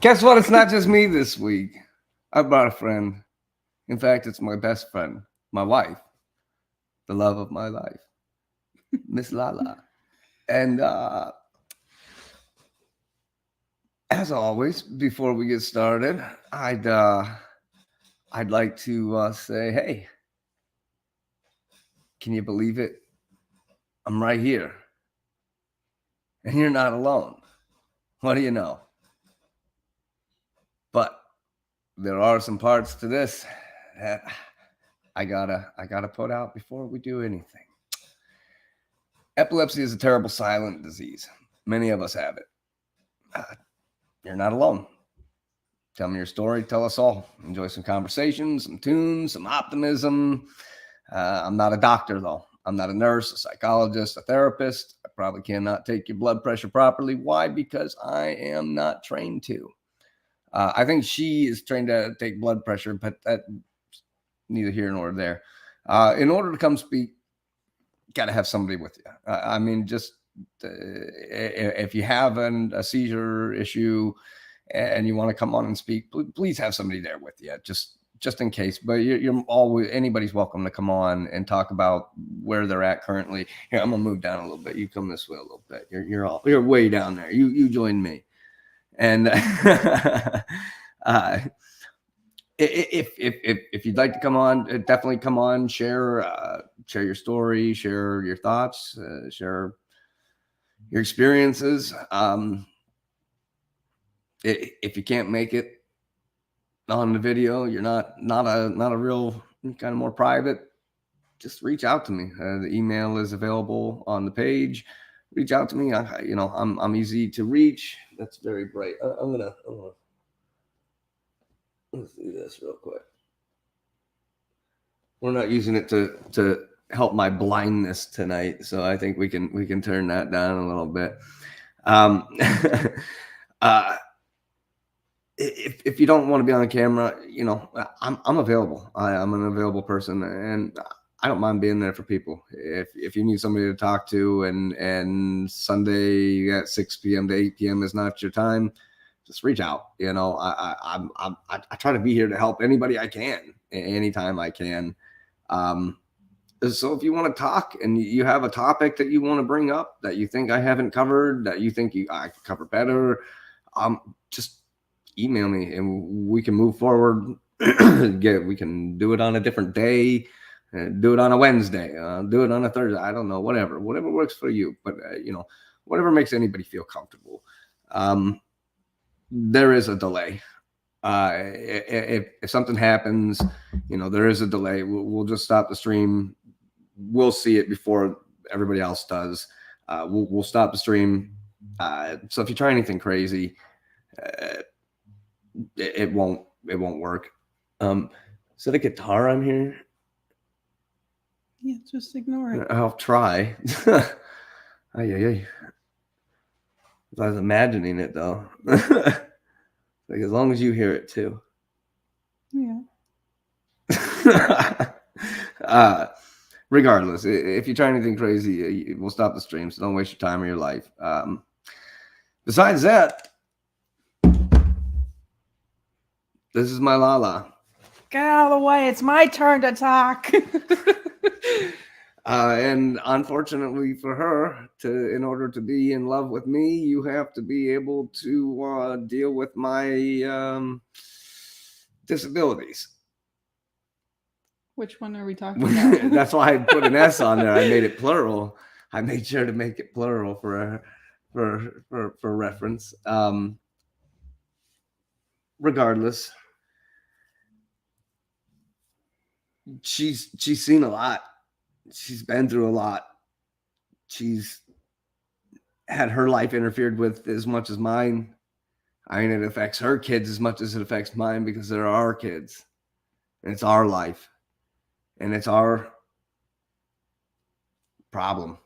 Guess what? It's not just me this week. I brought a friend. In fact, it's my best friend, my wife, the love of my life, Miss Lala. And as always, before we get started, I'd like to say, hey, can you believe it? I'm right here, and you're not alone. What do you know? But there are some parts to this that I gotta put out before we do anything. Epilepsy is a terrible silent disease. Many of us have it. You're not alone. Tell me your story. Tell us all. Enjoy some conversations, some tunes, some optimism. I'm not a doctor, though. I'm not a nurse, a psychologist, a therapist. I probably cannot take your blood pressure properly. Why? Because I am not trained to. I think she is trained to take blood pressure, but that's neither here nor there. In order to come speak, got to have somebody with you. I mean, just if you have a seizure issue and you want to come on and speak, please have somebody there with you, just in case. But you're always, anybody's welcome to come on and talk about where they're at currently. Here, I'm gonna move down a little bit. You come this way a little bit. You're way down there. You join me, and if you'd like to come on, definitely come on. Share your story, share your thoughts, share your experiences. If you can't make it on the video, you're not a real, kind of more private, just reach out to me. The email is available on the page. Reach out to me. I'm easy to reach. That's very bright. I'm gonna let's do this real quick. We're not using it to help my blindness tonight, so I think we can turn that down a little bit. If you don't want to be on camera, I'm available. I'm an available person, and I don't mind being there for people. If you need somebody to talk to, and Sunday at 6 p.m. to 8 p.m. is not your time, just reach out. I try to be here to help anybody I can, anytime I can. So if you want to talk and you have a topic that you want to bring up that you think I haven't covered, that you think I could cover better, just email me and we can move forward. We can do it on a different day, do it on a Wednesday, do it on a Thursday. I don't know, whatever works for you. But whatever makes anybody feel comfortable. There is a delay. If something happens, there is a delay. We'll just stop the stream. We'll see it before everybody else does. We'll stop the stream. So if you try anything crazy, it won't work. Is that a guitar I'm hearing? Yeah, just ignore it. I'll try. I was imagining it though. Like, as long as you hear it too. Yeah. Regardless, if you try anything crazy, we'll stop the stream. So don't waste your time or your life. Besides that, this is my Lala. Get out of the way. It's my turn to talk. And unfortunately for her, in order to be in love with me, you have to be able to deal with my disabilities. Which one are we talking about? That's why I put an S on there. I made it plural. I made sure to make it plural for reference. Regardless, she's seen a lot. She's been through a lot. She's had her life interfered with as much as mine. I mean, it affects her kids as much as it affects mine because they're our kids. And it's our life. And it's our problem.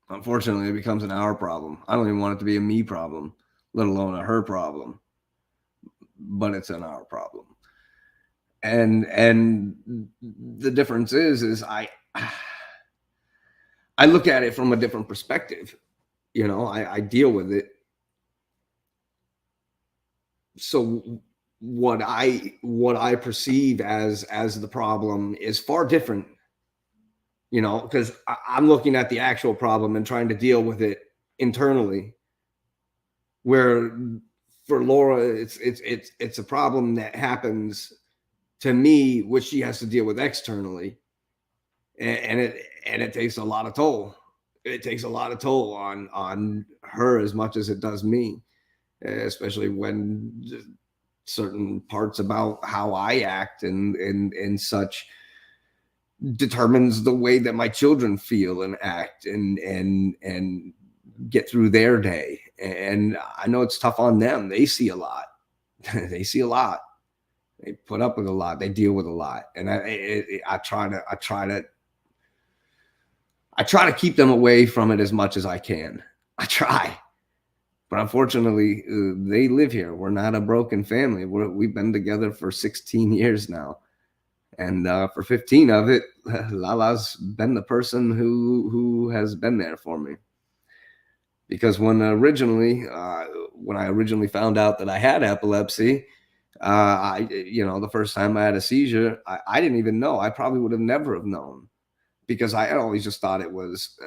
Unfortunately, it becomes an our problem. I don't even want it to be a me problem, let alone a her problem. But it's an our problem. And the difference is I look at it from a different perspective. I deal with it So what I perceive as the problem is far different, because I'm looking at the actual problem and trying to deal with it internally, where for Laura it's a problem that happens to me, which she has to deal with externally, and it takes a lot of toll. It takes a lot of toll on her as much as it does me, especially when certain parts about how I act and such determines the way that my children feel and act and get through their day. And I know it's tough on them. They see a lot. They see a lot. They put up with a lot. They deal with a lot. And I try to keep them away from it as much as I can. I try. But unfortunately, they live here. We're not a broken family. We've been together for 16 years now. And for 15 of it, Lala's been the person who has been there for me. Because when I originally found out that I had epilepsy, the first time I had a seizure, I didn't even know. I probably would have never have known, because I always just thought it was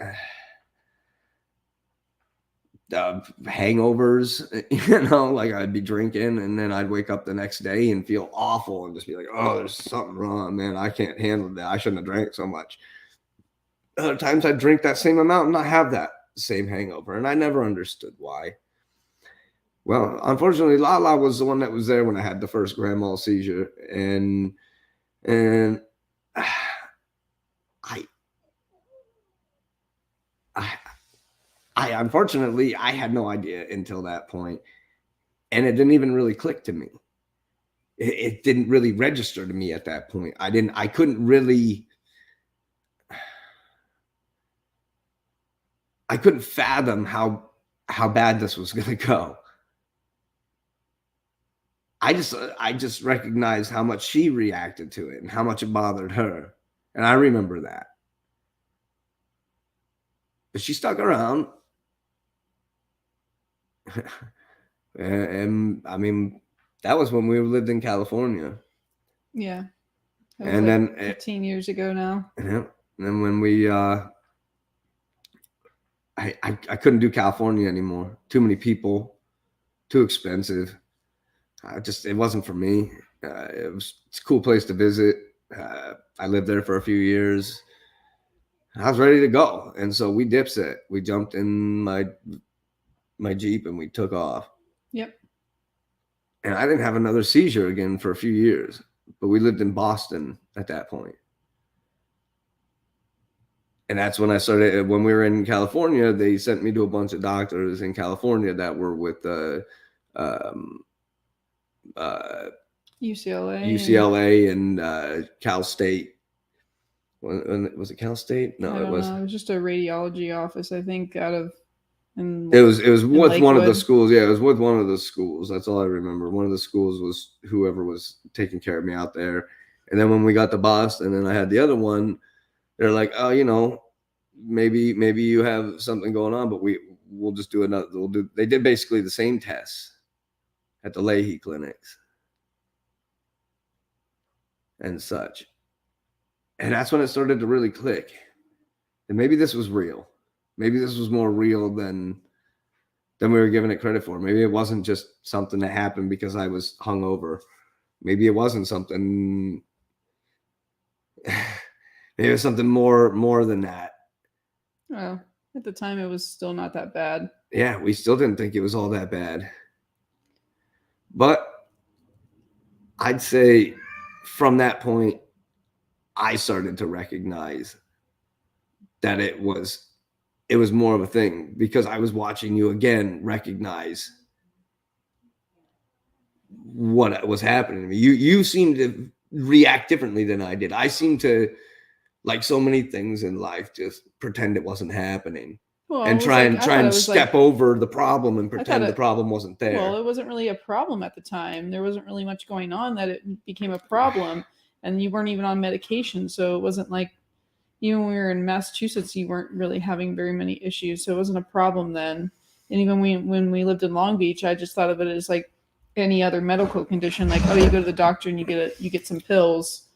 hangovers, like I'd be drinking and then I'd wake up the next day and feel awful and just be like, oh, there's something wrong, man. I can't handle that. I shouldn't have drank so much. Other times I'd drink that same amount and not have that same hangover. And I never understood why. Well, unfortunately, Lala was the one that was there when I had the first grand mal seizure. And I unfortunately, I had no idea until that point, and it didn't even really click to me. It didn't really register to me at that point. I couldn't fathom how bad this was going to go. I just recognized how much she reacted to it and how much it bothered her. And I remember that. But she stuck around. And I mean, that was when we lived in California. Yeah. And then 15 years ago now. Yeah. And then when we I couldn't do California anymore. Too many people, too expensive. It wasn't for me. It's a cool place to visit. I lived there for a few years. I was ready to go, and so we dipset. We jumped in my Jeep and we took off. Yep. And I didn't have another seizure again for a few years, but we lived in Boston at that point. And that's when I started. When we were in California, they sent me to a bunch of doctors in California that were with UCLA and Cal State. Was it Cal State? No, it was. It was just a radiology office, I think, out of. It was with one of the schools. Yeah, it was with one of the schools. That's all I remember. One of the schools was whoever was taking care of me out there. And then when we got to Boston and I had the other one, they're like, oh, maybe you have something going on, but we'll just do another. They did basically the same tests at the Leahy clinics and such. And that's when it started to really click. And maybe this was real. Maybe this was more real than we were giving it credit for. Maybe it wasn't just something that happened because I was hungover. Maybe it wasn't something. Maybe it was something more than that. Well, at the time, it was still not that bad. Yeah, we still didn't think it was all that bad. But I'd say from that point, I started to recognize that it was more of a thing, because I was watching you again recognize what was happening to me. You seemed to react differently than I did. I seemed to, like so many things in life, just pretend it wasn't happening. Well, and try and step over the problem and pretend the problem wasn't there. Well, it wasn't really a problem at the time. There wasn't really much going on that it became a problem. And you weren't even on medication. So it wasn't like, even when we were in Massachusetts, you weren't really having very many issues. So it wasn't a problem then. And even when we lived in Long Beach, I just thought of it as like, any other medical condition, like, oh, you go to the doctor and you get some pills,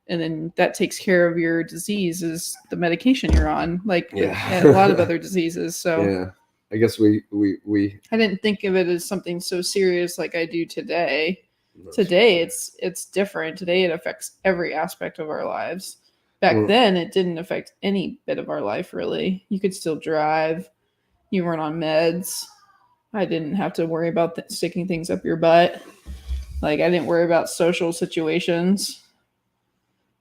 and then that takes care of your disease, is the medication you're on, like a lot of other diseases. So yeah, I guess we I didn't think of it as something so serious like I do today. no, Today it's different. Today it affects every aspect of our lives. Back then it didn't affect any bit of our life, really. You could still drive. You weren't on meds. I didn't have to worry about sticking things up your butt. Like, I didn't worry about social situations.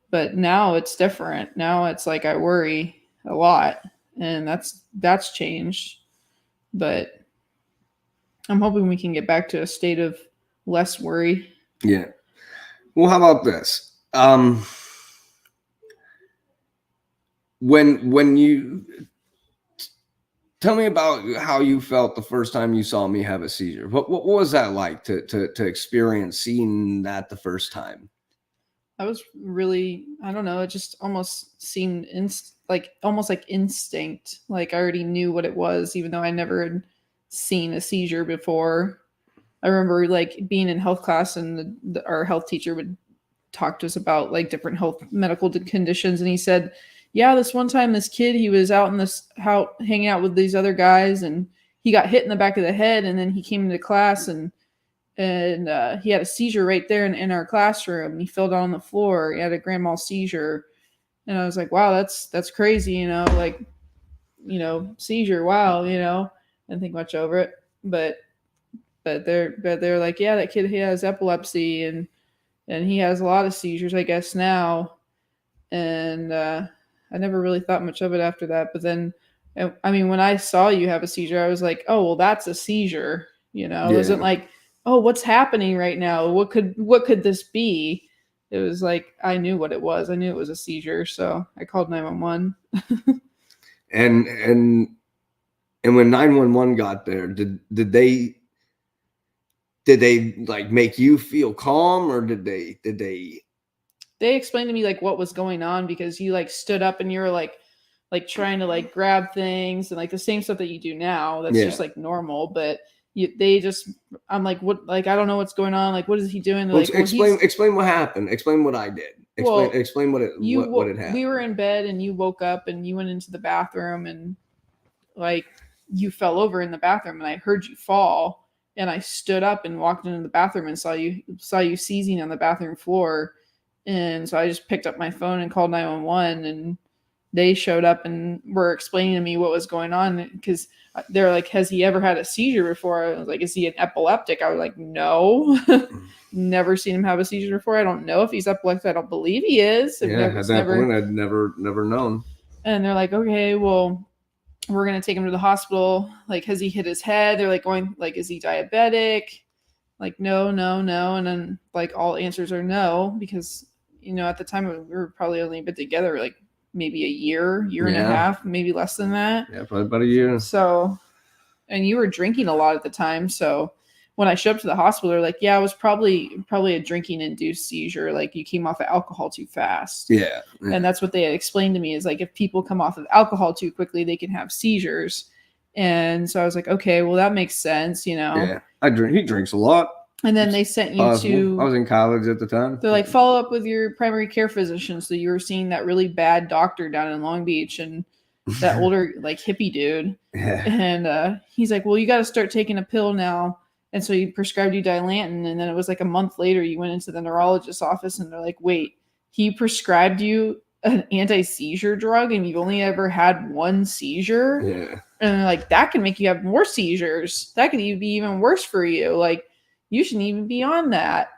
But now it's different. Now it's like I worry a lot, and that's changed. But I'm hoping we can get back to a state of less worry. Yeah. Well, how about this? When you tell me about how you felt the first time you saw me have a seizure. What was that like to experience seeing that the first time? I was really, I don't know, it just almost seemed almost like instinct. Like I already knew what it was, even though I never had seen a seizure before. I remember like being in health class, and our health teacher would talk to us about like different medical conditions. And he said, yeah, this one time this kid, he was out in this house hanging out with these other guys, and he got hit in the back of the head. And then he came into class, and he had a seizure right there in our classroom. He fell down on the floor. He had a grand mal seizure. And I was like, wow, that's crazy, like, seizure. Wow. Didn't think much over it, but they're like, yeah, that kid, he has epilepsy, and he has a lot of seizures, I guess, now. And I never really thought much of it after that. But then, I mean, when I saw you have a seizure, I was like, oh, well, that's a seizure. It wasn't like, oh, what's happening right now? What could this be? It was like, I knew what it was. I knew it was a seizure. So I called 911. And when 911 got there, did they like make you feel calm, or did they explained to me like what was going on, because you like stood up and you were like trying to like grab things and like the same stuff that you do now. That's just like normal, but I'm like, what, like, I don't know what's going on. Like, what is he doing? Well, Like, explain what happened. Explain what I did. Explain what had happened. We were in bed and you woke up and you went into the bathroom, and like you fell over in the bathroom, and I heard you fall, and I stood up and walked into the bathroom and saw you seizing on the bathroom floor. And so I just picked up my phone and called 911, and they showed up and were explaining to me what was going on, because they're like, has he ever had a seizure before? I was like, is he an epileptic? I was like, no, never seen him have a seizure before. I don't know if he's epileptic. I don't believe he is. Point, I'd never known. And they're like, okay, well, we're going to take him to the hospital. Like, has he hit his head? They're like going, like, is he diabetic? Like, no. And then like all answers are no, because, at the time we were probably only been together like maybe a year and a half, maybe less than that. Yeah, probably about a year. So, and you were drinking a lot at the time. So when I showed up to the hospital, they're like, yeah, it was probably a drinking induced seizure. Like, you came off of alcohol too fast. Yeah. And that's what they had explained to me, is like, if people come off of alcohol too quickly, they can have seizures. And so I was like, okay, well, that makes sense, Yeah. He drinks a lot. And then they sent you to... I was in college at the time. They're like, follow up with your primary care physician. So you were seeing that really bad doctor down in Long Beach, and that older, like, hippie dude. Yeah. And he's like, well, you got to start taking a pill now. And so he prescribed you Dilantin. And then it was like a month later, you went into the neurologist's office, and they're like, wait, he prescribed you an anti-seizure drug and you've only ever had one seizure? Yeah. And they're like, that can make you have more seizures. That could even be even worse for you. Like, you shouldn't even be on that.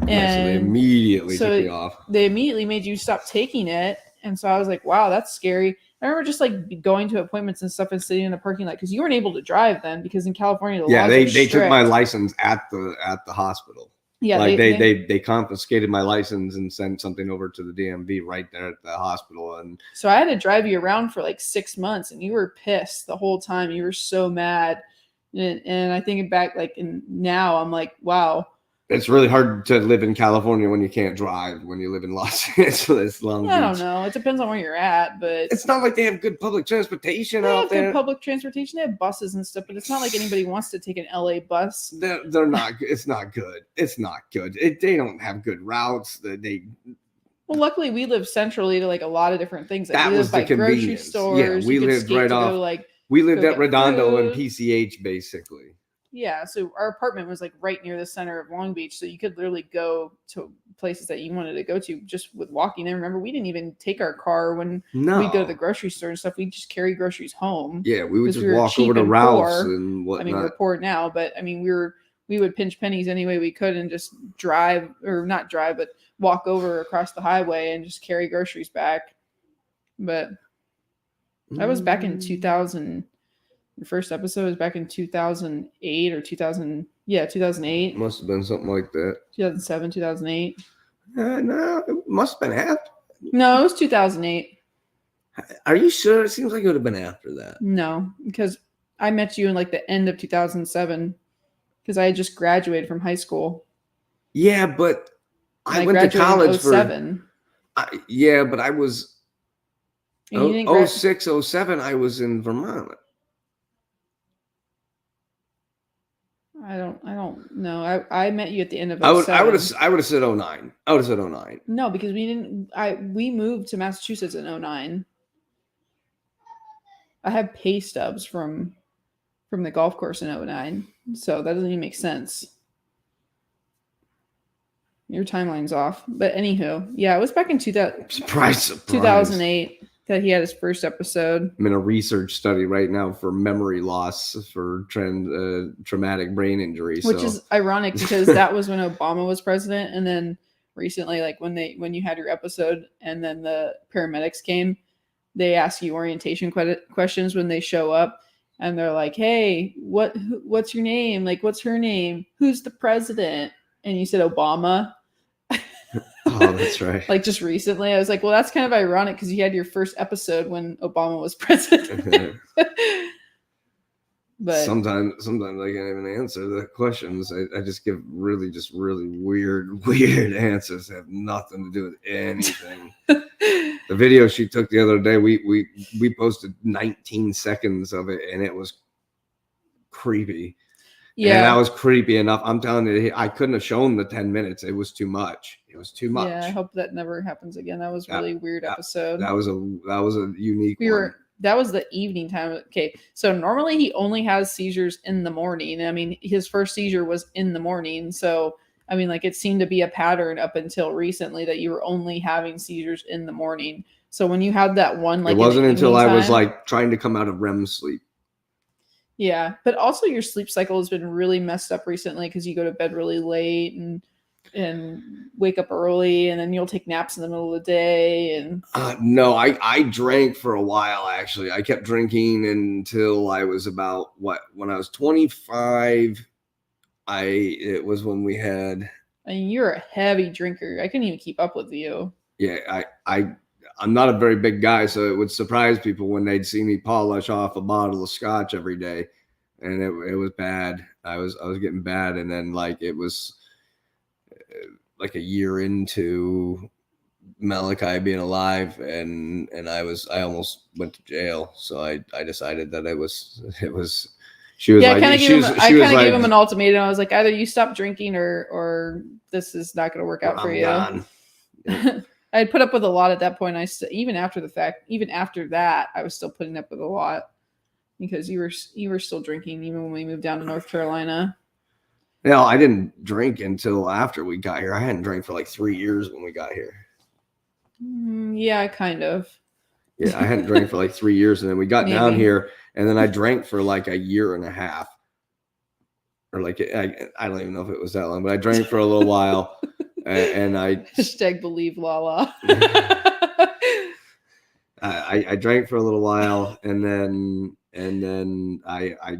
And so they immediately took me off. They immediately made you stop taking it. And so I was like, wow, that's scary. I remember just like going to appointments and stuff and sitting in the parking lot, because you weren't able to drive then, because in California, they took my license at the hospital. Yeah, like they confiscated my license and sent something over to the DMV right there at the hospital. And so I had to drive you around for like 6 months, and you were pissed the whole time. You were so mad. And I think back, like, and now I'm like, wow, It's really hard to live in California when you can't drive, when you live in Los Angeles, Long Beach. I don't know. It depends on where you're at, but It's not like they have good public transportation they out have there. good public transportation. They have buses and stuff, but it's not like anybody wants to take an LA bus. They're not. It's not good. It's not good. They don't have good routes. Well, luckily we live centrally to like a lot of different things. Like That we was live the by grocery convenience. stores. Yeah, we you could lived skate right to off. Go, like we lived go at get Redondo and food. PCH, basically. Yeah, so our apartment was like right near the center of Long Beach, so you could literally go to places that you wanted to go to just with walking. And remember, we didn't even take our car when we go to the grocery store and stuff. We just carry groceries home. Yeah, we would just we were walk cheap over to and Ralph's poor. and whatnot. I mean, we're poor now, but I mean, we would pinch pennies any way we could and just drive, or not drive, but walk over across the highway and just carry groceries back. But that was back in 2000. The first episode was back in 2008 or 2000. Yeah, 2008. Must have been something like that. 2007, 2008. No, it must have been after. No, it was 2008. Are you sure? It seems like it would have been after that. No, because I met you in like the end of 2007 because I had just graduated from high school. Yeah, but I went to college for 07. Yeah, but I was 06, 07, I was in Vermont. I don't know. I met you at the end of 07. I would have said 09. I would have said 09. No, because we moved to Massachusetts in 09. I have pay stubs from the golf course in 09. So that doesn't even make sense. Your timeline's off. But anywho, yeah, it was back in 2008 that he had his first episode. I'm in a research study right now for memory loss for traumatic brain injury. Which is ironic because that was when Obama was president. And then recently, like when you had your episode and then the paramedics came, they ask you orientation questions when they show up. And they're like, hey, what's your name? Like, what's her name? Who's the president? And you said Obama. Oh, that's right. Like just recently, I was like, well, that's kind of ironic because you had your first episode when Obama was president. But sometimes I can't even answer the questions. I just give really weird answers that have nothing to do with anything. The video she took the other day, we posted 19 seconds of it, and it was creepy. Yeah, and that was creepy enough. I'm telling you, I couldn't have shown the 10 minutes. It was too much. Yeah, I hope that never happens again. That was really weird episode. That was a unique one. That was the evening time. Okay, so normally he only has seizures in the morning. I mean, his first seizure was in the morning. So, I mean, like it seemed to be a pattern up until recently that you were only having seizures in the morning. So when you had that one, like it wasn't until I was like trying to come out of REM sleep. Yeah, but also your sleep cycle has been really messed up recently because you go to bed really late and wake up early, and then you'll take naps in the middle of the day. And no, I drank for a while. Actually, I kept drinking until I was about when I was 25. It was when we had. I mean, you're a heavy drinker. I couldn't even keep up with you. Yeah, I'm not a very big guy, so it would surprise people when they'd see me polish off a bottle of scotch every day, and it was bad. I was getting bad, and then like it was like a year into Malachi being alive, and I almost went to jail. So I decided that it was. She was like, I kind of gave him an ultimatum. I was like, either you stop drinking or this is not going to work out for you. Gone. I had put up with a lot at that point. Even after that, I was still putting up with a lot because you were still drinking even when we moved down to North Carolina. No, I didn't drink until after we got here. I hadn't drank for like 3 years when we got here. Yeah, kind of. Yeah, I hadn't drank for like 3 years, and then we got down here, and then I drank for like a year and a half, or like I don't even know if it was that long, but I drank for a little while. And I believe Lala. I drank for a little while, and then I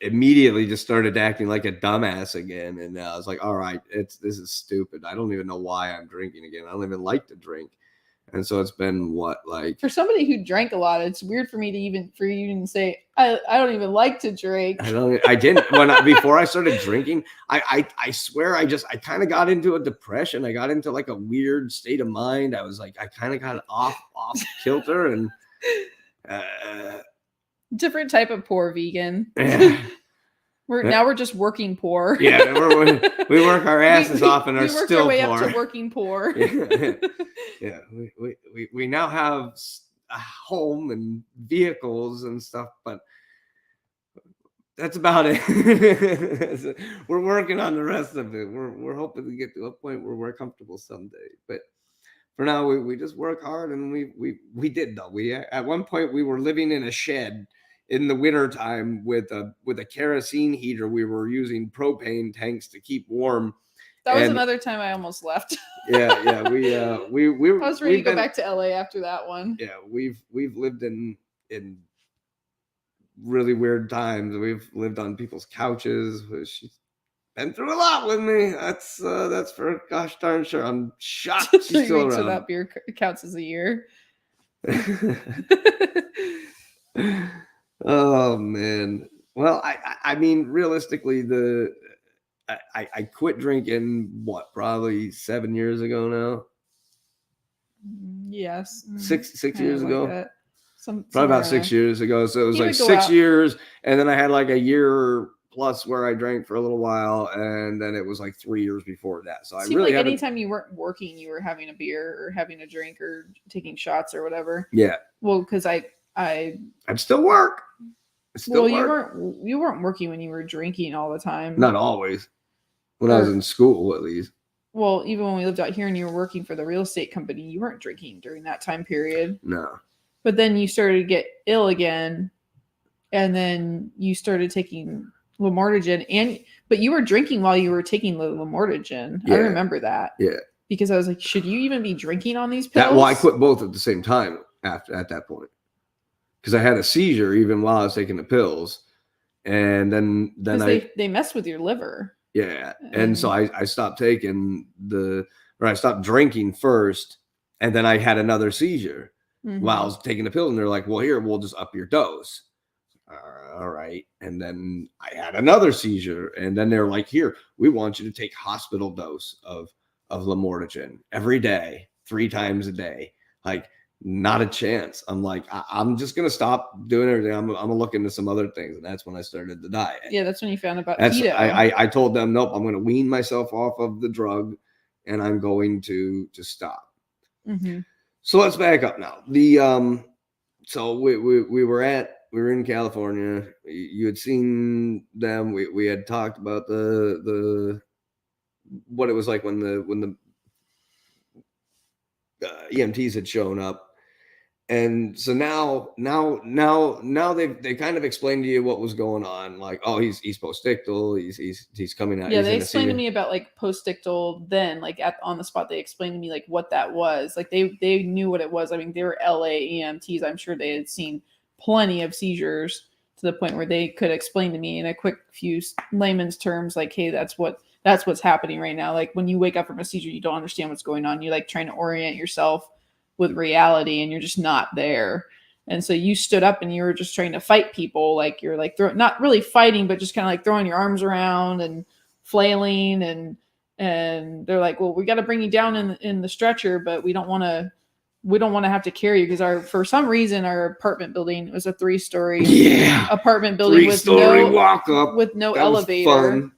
immediately just started acting like a dumbass again, and I was like, all right, this is stupid. I don't even know why I'm drinking again. I don't even like to drink. And so it's been what, like, For somebody who drank a lot, it's weird for me to even say I don't even like to drink. I didn't before I started drinking. I swear I kind of got into a depression. I got into like a weird state of mind. I was like, I kind of got off kilter, and different type of poor vegan. Yeah. Now we're just working poor. Yeah, we work our asses off and are we worked still our way poor. up to working poor. Yeah, we now have a home and vehicles and stuff, but that's about it. We're working on the rest of it. We're hoping to get to a point where we're comfortable someday. But for now, we just work hard, and we did though. We at one point we were living in a shed in the wintertime with a kerosene heater. We were using propane tanks to keep warm. That was another time I almost left. Yeah. We I was ready to go back to LA after that one. Yeah, we've lived in really weird times. We've lived on people's couches. She's been through a lot with me. That's for gosh darn sure. I'm shocked she's still around. So that beer counts as a year. Oh man. Well, I mean, realistically, I quit drinking probably 7 years ago now. Yes. 6 years ago. Probably about 6 years ago. So it was like 6 years, and then I had like a year plus where I drank for a little while, and then it was like 3 years before that. So I really like anytime you weren't working, you were having a beer or having a drink or taking shots or whatever. Yeah. Well, because I'd still work. You weren't working when you were drinking all the time. Not always. When I was in school, at least. Well, even when we lived out here and you were working for the real estate company, you weren't drinking during that time period. No. But then you started to get ill again, and then you started taking Lamotrigine, but you were drinking while you were taking the Lamotrigine. Yeah. I remember that. Yeah. Because I was like, should you even be drinking on these pills? Well, I quit both at the same time at that point. Because I had a seizure even while I was taking the pills. And then they mess with your liver. Yeah. And so I stopped taking I stopped drinking first, and then I had another seizure while I was taking the pills. And they're like, well, here, we'll just up your dose. All right. And then I had another seizure. And then they're like, here, we want you to take hospital dose of Lamotrigine every day, 3 times a day. Like, not a chance. I'm like, I'm just going to stop doing everything. I'm going to look into some other things. And that's when I started the diet. Yeah, that's when you found about keto. I told them, nope, I'm going to wean myself off of the drug, and I'm going to stop. Mm-hmm. So let's back up now. So we were in California. You had seen them. We had talked about the what it was like when the EMTs had shown up. And so now they kind of explained to you what was going on. Like, oh, he's postictal. He's coming out. Yeah, they explained to me about like postictal. Then, like on the spot, they explained to me like what that was. Like they knew what it was. I mean, they were LA EMTs. I'm sure they had seen plenty of seizures to the point where they could explain to me in a quick few layman's terms, like, hey, that's what's happening right now. Like when you wake up from a seizure, you don't understand what's going on. You're like trying to orient yourself with reality, and you're just not there. And so you stood up and you were just trying to fight people. Like you're like not really fighting, but just kind of like throwing your arms around and flailing. And they're like, well, we got to bring you down in the stretcher, but we don't want to have to carry you because for some reason our apartment building was a 3-story apartment building with no elevator.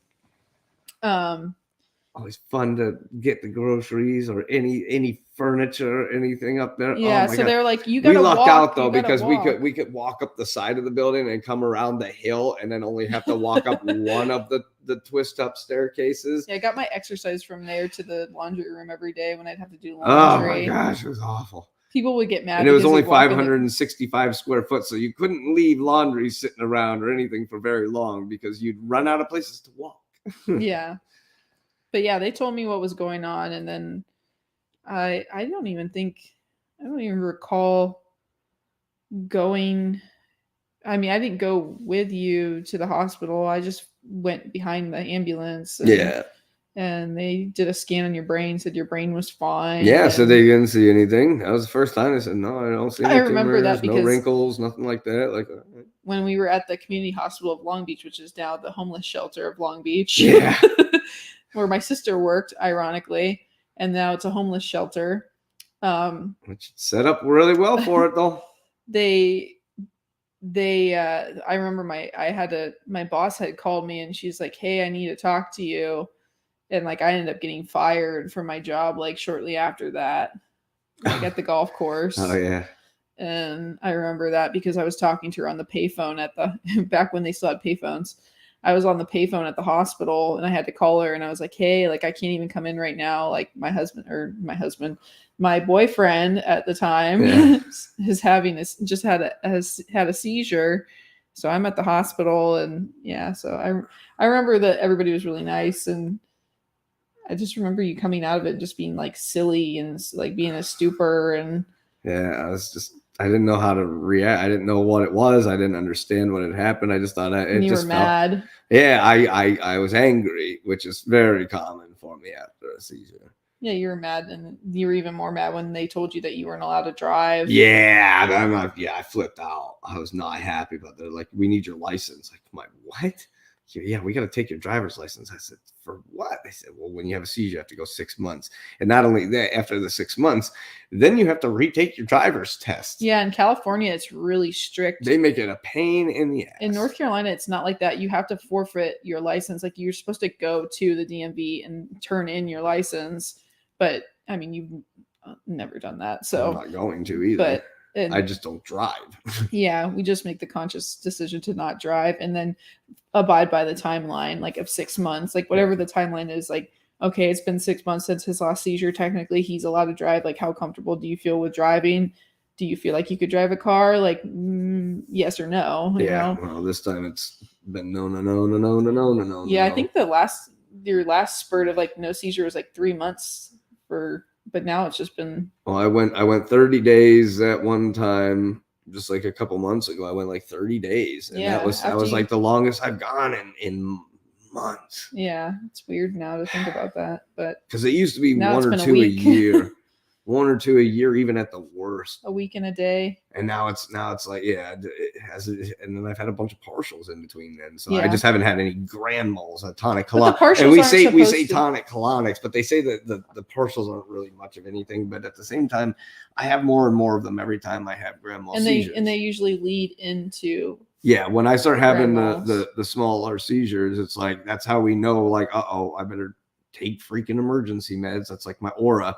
Always fun to get the groceries or any furniture, anything up there. Yeah, oh so they're like, you gotta walk. We lucked out though because we could walk up the side of the building and come around the hill and then only have to walk up one of the twist up staircases. Yeah, I got my exercise from there to the laundry room every day when I'd have to do laundry. Oh my gosh, it was awful. People would get mad. And it was only 565 square foot, so you couldn't leave laundry sitting around or anything for very long because you'd run out of places to walk. Yeah. But yeah, they told me what was going on, and then I don't even recall going. I mean, I didn't go with you to the hospital. I just went behind the ambulance. and they did a scan on your brain, said your brain was fine. Yeah, so and they didn't see anything. That was the first time they said, no, I don't see any I remember that tumors, no because wrinkles, nothing like that. Like, when we were at the community hospital of Long Beach, which is now the homeless shelter of Long Beach, yeah. where my sister worked, ironically, and now it's a homeless shelter. Which set up really well for it, though. I remember my boss had called me and she's like, hey, I need to talk to you. And like I ended up getting fired from my job like shortly after that, like at the golf course. Oh yeah. And I remember that because I was talking to her on the payphone at the back when they still had payphones. I was on the payphone at the hospital and I had to call her and I was like, hey, like I can't even come in right now. Like my boyfriend at the time is having this, has had a seizure. So I'm at the hospital and yeah, so I remember that everybody was really nice, and I just remember you coming out of it just being like silly and like being a stupor. And yeah, I didn't know how to react. I didn't know what it was. I didn't understand what had happened. I just thought you were mad. Yeah, I was angry, which is very common for me after a seizure. Yeah, you were mad, and you were even more mad when they told you that you weren't allowed to drive. Yeah, I flipped out. I was not happy about that. Like, we need your license. Like, I'm like, what? Yeah, we got to take your driver's license. I said, for what? They said, well, when you have a seizure, you have to go 6 months. And not only that, after the 6 months, then you have to retake your driver's test. Yeah, in California, it's really strict. They make it a pain in the ass. In North Carolina, it's not like that. You have to forfeit your license. Like, you're supposed to go to the DMV and turn in your license. But, I mean, you've never done that. So I'm not going to either. But I just don't drive. Yeah, we just make the conscious decision to not drive and then abide by the timeline, like of 6 months, like whatever the timeline is. Like, okay, it's been 6 months since his last seizure. Technically, he's allowed to drive. Like, how comfortable do you feel with driving? Do you feel like you could drive a car? Like, yes or no? You know? Well, this time it's been no. Yeah, I think your last spurt of like no seizure was like 3 months but now it's just been. Well, I went 30 days at one time, just like a couple months ago. I went like 30 days, and that was like the longest I've gone in months. Yeah, it's weird now to think about that, but because it used to be 1 or 2 a year. 1 or 2 a year, even at the worst. A week and a day. And now it's like, yeah, it has. And then I've had a bunch of partials in between then. So I just haven't had any grand moles, a tonic colonic. And we say tonic colonics, but they say that the partials aren't really much of anything. But at the same time, I have more and more of them every time I have grand mal seizures. And they usually lead into. Yeah, when I start having the smaller seizures, it's like, that's how we know, like, I better take freaking emergency meds. That's like my aura.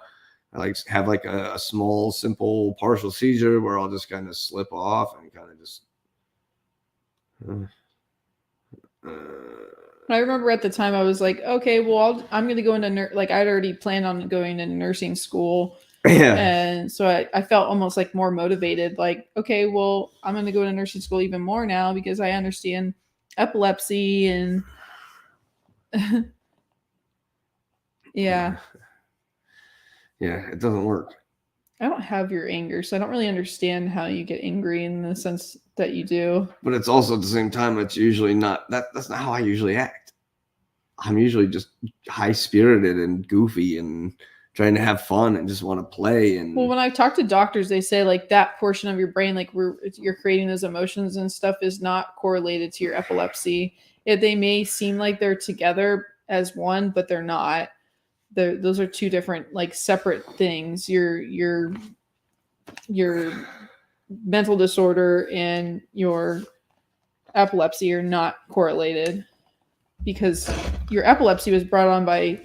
I like to have like a small, simple partial seizure where I'll just kind of slip off and kind of just. I remember at the time I was like, okay, well, I'm going to go into like I'd already planned on going into nursing school. Yeah. And so I felt almost like more motivated. Like, okay, well, I'm going to go to nursing school even more now because I understand epilepsy and. Yeah. Yeah, it doesn't work. I don't have your anger, so I don't really understand how you get angry in the sense that you do. But it's also at the same time, it's usually not that's not how I usually act. I'm usually just high spirited and goofy and trying to have fun and just want to play. And well, when I've talked to doctors, they say like that portion of your brain, like where you're creating those emotions and stuff, is not correlated to your epilepsy. They may seem like they're together as one, but they're not. Those are two different, like, separate things. Your mental disorder and your epilepsy are not correlated, because your epilepsy was brought on by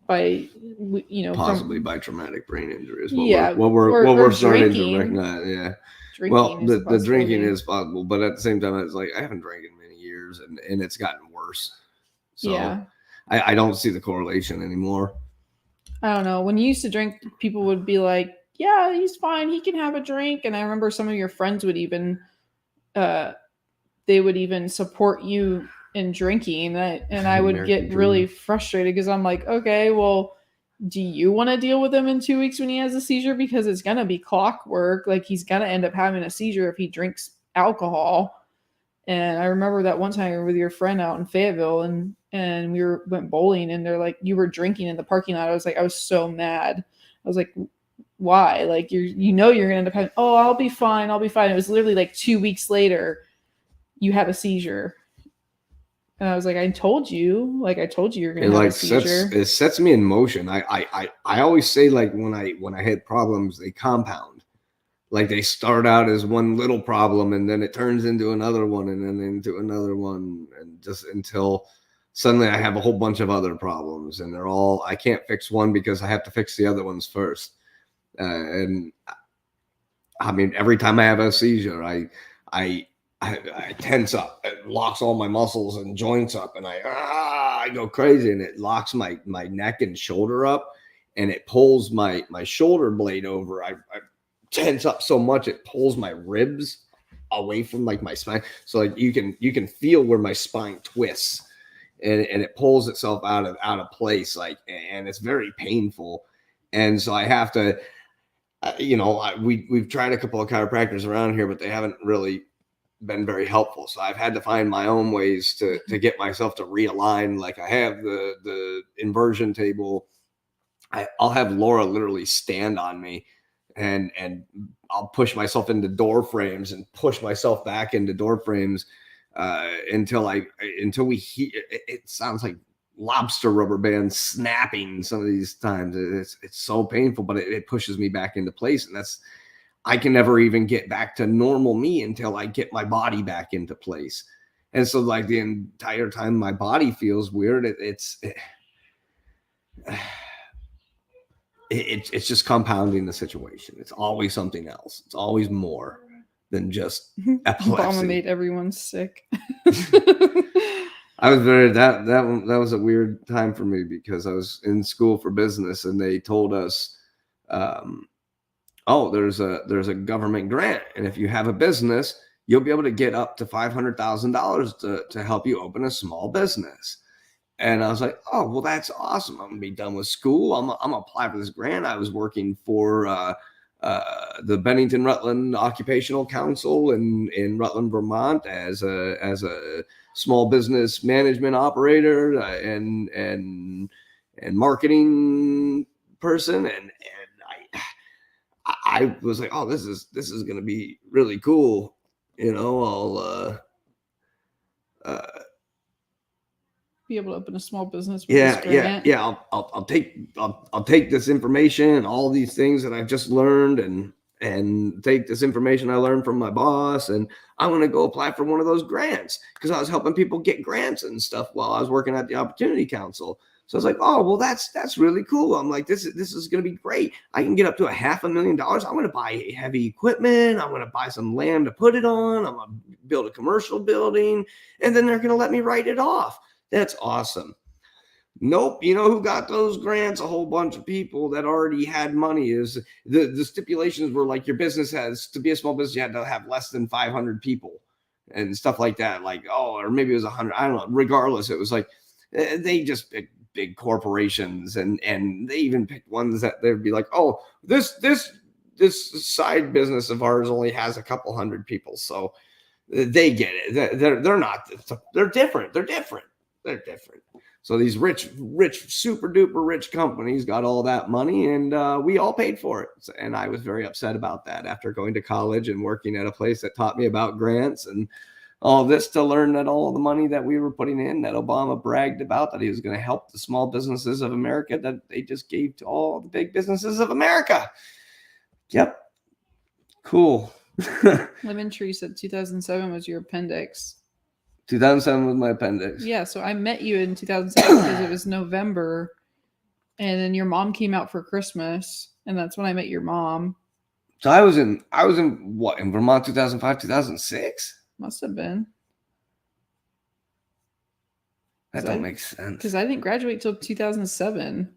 possibly by traumatic brain injury is what we're starting drinking. To recognize. Yeah. Drinking well, the drinking is possible, but at the same time, it's like I haven't drank in many years, and it's gotten worse. So yeah. I don't see the correlation anymore. I don't know. When you used to drink, people would be like, yeah, he's fine. He can have a drink. And I remember some of your friends would even, they would even support you in drinking. And I would get really frustrated because I'm like, okay, well, do you want to deal with him in 2 weeks when he has a seizure? Because it's going to be clockwork. Like, he's going to end up having a seizure if he drinks alcohol. And I remember that one time you were with your friend out in Fayetteville, and and went bowling, and they're like, you were drinking in the parking lot. I was like, I was so mad. I was like, why? Like, you're gonna end up having, oh, I'll be fine. It was literally like 2 weeks later, you had a seizure. And I was like, I told you you're gonna have a seizure. It sets me in motion. I always say, like, when I hit problems, they compound. Like, they start out as one little problem, and then it turns into another one, and then into another one, and just until suddenly I have a whole bunch of other problems, and I can't fix one because I have to fix the other ones first. And I mean, every time I have a seizure, I tense up. It locks all my muscles and joints up, and I go crazy, and it locks my neck and shoulder up, and it pulls my shoulder blade over. I tense up so much it pulls my ribs away from like my spine. So like you can feel where my spine twists, and it pulls itself out of place, like, and it's very painful. And so I have to, we've tried a couple of chiropractors around here, but they haven't really been very helpful. So I've had to find my own ways to get myself to realign. Like, I have the inversion table. I'll have Laura literally stand on me, and I'll push myself into door frames and push myself back into door frames until we hear. It sounds like lobster rubber bands snapping some of these times. It's so painful, but it pushes me back into place, and I can never even get back to normal me until I get my body back into place. And so, like, the entire time my body feels weird, it's just compounding the situation. It's always something else. It's always more than just epilepsy. Obama made everyone sick. I was that was a weird time for me, because I was in school for business, and they told us, oh, there's a government grant, and if you have a business, you'll be able to get up to $500,000 to help you open a small business. And I was like, oh, well, that's awesome. I'm gonna be done with school. I'm gonna apply for this grant. I was working for the Bennington Rutland Occupational Council in Rutland, Vermont, as a small business management operator and marketing person, and I was like, oh, this is gonna be really cool. I'll be able to open a small business with this grant. I'll take this information and all these things that I've just learned, and take this information I learned from my boss, and I'm going to go apply for one of those grants, because I was helping people get grants and stuff while I was working at the Opportunity Council. So I was like, oh, well, that's really cool. I'm like, this is going to be great. I can get up to $500,000. I'm going to buy heavy equipment. I'm going to buy some land to put it on. I'm going to build a commercial building, and then they're going to let me write it off. That's awesome. Nope. You know who got those grants? A whole bunch of people that already had money. Is the stipulations were like, your business has to be a small business, you had to have less than 500 people and stuff like that. Like, oh, or maybe it was 100. I don't know. Regardless, it was like they just picked big corporations, and they even picked ones that they'd be like, oh, this side business of ours only has a couple hundred people, so they get it. They're not. They're different. They're different. So these rich, super duper rich companies got all that money, and we all paid for it. And I was very upset about that after going to college and working at a place that taught me about grants and all this, to learn that all the money that we were putting in, that Obama bragged about, that he was going to help the small businesses of America, that they just gave to all the big businesses of America. Yep. Cool. Lemon Tree said 2007 was your appendix. 2007 was my appendix. Yeah, so I met you in 2007 because it was November, and then your mom came out for Christmas, and that's when I met your mom. So I was in what, in Vermont, 2005, 2006? Must have been. That don't make sense. Because I didn't graduate till 2007.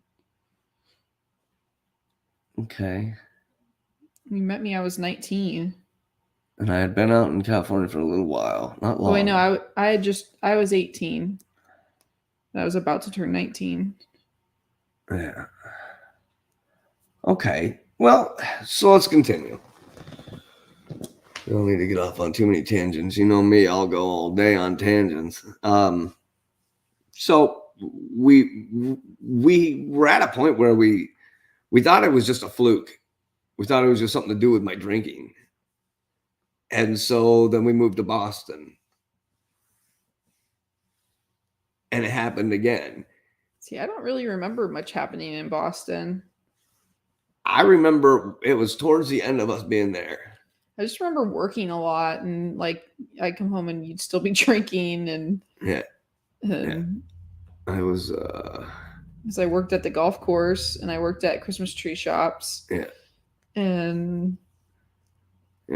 Okay. You met me, I was 19. And I had been out in California for a little while. Not long. Oh, I know. I was 18. I was about to turn 19. Yeah. Okay. Well, so let's continue. We don't need to get off on too many tangents. You know me, I'll go all day on tangents. So we were at a point where we thought it was just a fluke. We thought it was just something to do with my drinking. And so then we moved to Boston. And it happened again. See, I don't really remember much happening in Boston. I remember it was towards the end of us being there. I just remember working a lot, and like I'd come home and you'd still be drinking, and yeah. I was because I worked at the golf course and I worked at Christmas tree shops. Yeah. And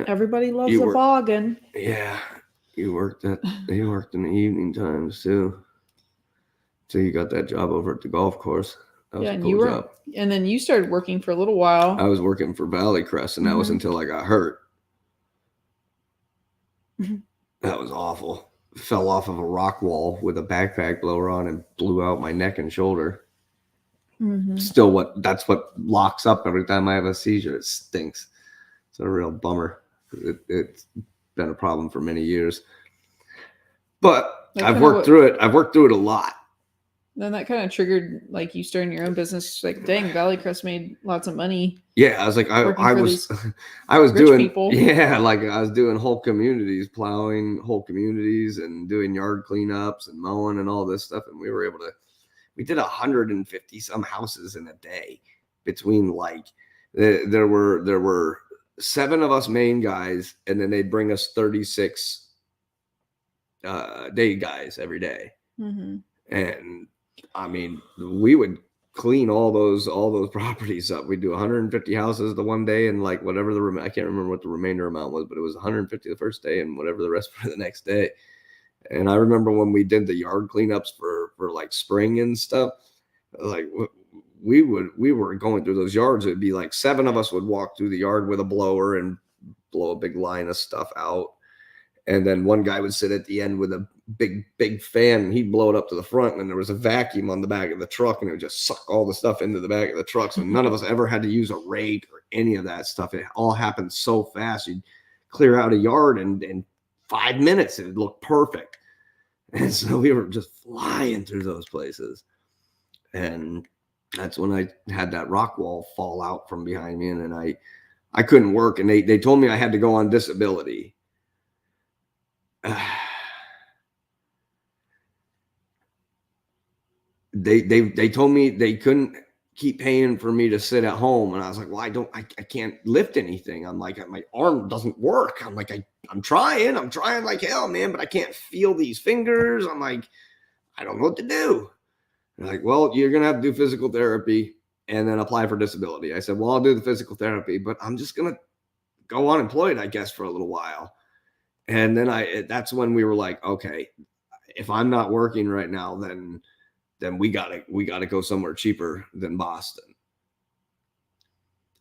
everybody loves a boggin. Yeah. You worked in the evening times too. So you got that job over at the golf course. That was a cool job. And then you started working for a little while. I was working for Valley Crest, and that was until I got hurt. That was awful. Fell off of a rock wall with a backpack blower on and blew out my neck and shoulder. Still, that's what locks up every time I have a seizure. It stinks. It's a real bummer. It's been a problem for many years. But I've worked through it. I've worked through it a lot. Then that kind of triggered like you starting your own business. Like, dang, Valley Crest made lots of money. Yeah, I was like, I was doing people. Yeah, like I was doing whole communities, plowing whole communities and doing yard cleanups and mowing and all this stuff. And we were able to, we did 150 some houses in a day between like there were 7 of us main guys, and then they'd bring us 36 day guys every day. And I mean, we would clean all those properties up. We'd do 150 houses the one day, and like whatever I can't remember what the remainder amount was, but it was 150 the first day and whatever the rest for the next day. And I remember when we did the yard cleanups for like spring and stuff, like we were going through those yards. It'd be like 7 of us would walk through the yard with a blower and blow a big line of stuff out. And then one guy would sit at the end with a big fan, and he'd blow it up to the front, and there was a vacuum on the back of the truck, and it would just suck all the stuff into the back of the truck. So none of us ever had to use a rake or any of that stuff. It all happened so fast. You'd clear out a yard, and in 5 minutes, it would look perfect. And so we were just flying through those places. And that's when I had that rock wall fall out from behind me, and then I couldn't work, and they told me I had to go on disability. They told me they couldn't keep paying for me to sit at home, and I was like, well, I can't lift anything. I'm like, my arm doesn't work. I'm like, I'm trying like hell, man, but I can't feel these fingers. I'm like, I don't know what to do. They're like, well, you're gonna have to do physical therapy and then apply for disability. I said, well, I'll do the physical therapy, but I'm just gonna go unemployed, I guess, for a little while. And then that's when we were like, okay, if I'm not working right now, then we gotta go somewhere cheaper than Boston.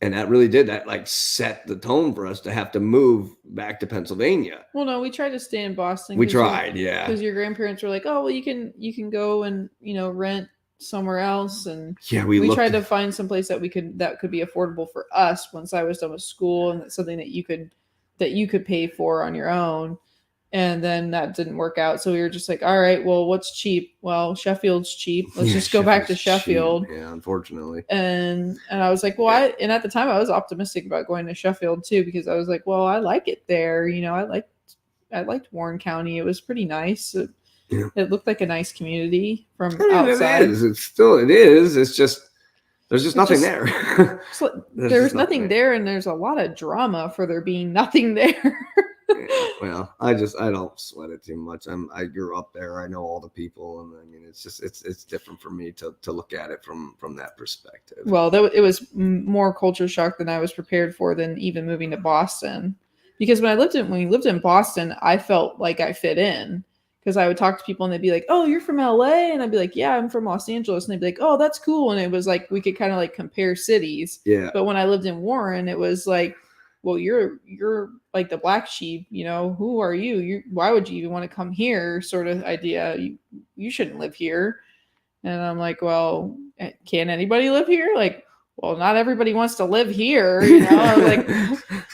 And that really did that, like set the tone for us to have to move back to Pennsylvania. Well, no, we tried to stay in Boston. We tried, yeah. Because your grandparents were like, oh, well, you can go and, rent somewhere else. And yeah, we tried to find some place that could be affordable for us once I was done with school, and that's something that you could pay for on your own. And then that didn't work out. So we were just like, all right, well, what's cheap? Well, Sheffield's cheap. Let's just go back to Sheffield. Cheap. Yeah, unfortunately. And I was like, well, and at the time I was optimistic about going to Sheffield too, because I was like, well, I like it there. I liked Warren County. It was pretty nice. It looked like a nice community from outside. It is. It's just, there's just nothing there. There's nothing there, and there's a lot of drama for there being nothing there. Well, I don't sweat it too much. I grew up there. I know all the people, and I mean, it's just it's different for me to look at it from that perspective. Well, it was more culture shock than I was prepared for, than even moving to Boston. Because when we lived in Boston, I felt like I fit in, because I would talk to people and they'd be like, "Oh, you're from LA," and I'd be like, "Yeah, I'm from Los Angeles," and they'd be like, "Oh, that's cool," and it was like we could kind of like compare cities. Yeah. But when I lived in Warren, it was like, well, you're like the black sheep, who are you? Why would you even want to come here? Sort of idea. You shouldn't live here. And I'm like, well, can anybody live here? Like, well, not everybody wants to live here, like,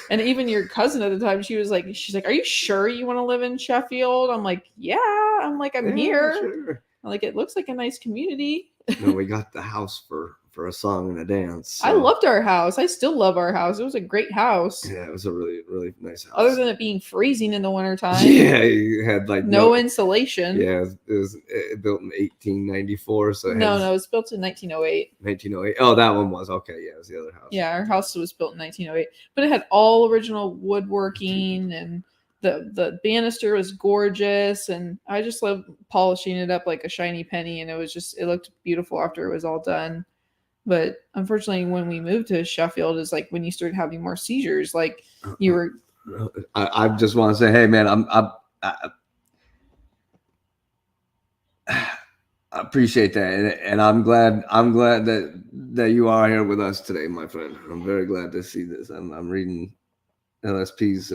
and even your cousin at the time, she's like, are you sure you want to live in Sheffield? I'm like, yeah. I'm like, I'm here. Sure. Like, it looks like a nice community. No, we got the house for a song and a dance. So. I loved our house. I still love our house. It was a great house. Yeah, it was a really, really nice house. Other than it being freezing in the wintertime. Yeah, it had like no insulation. Yeah, it was built in 1894. So no, it was built in 1908. 1908. Oh, that one was. Okay, yeah, it was the other house. Yeah, our house was built in 1908. But it had all original woodworking, and the banister was gorgeous, and I just loved polishing it up like a shiny penny, and it looked beautiful after it was all done. But unfortunately, when we moved to Sheffield, is like when you started having more seizures. Like you were. I just want to say, hey man, I appreciate that, and I'm glad that you are here with us today, my friend. I'm very glad to see this. I'm reading LSP's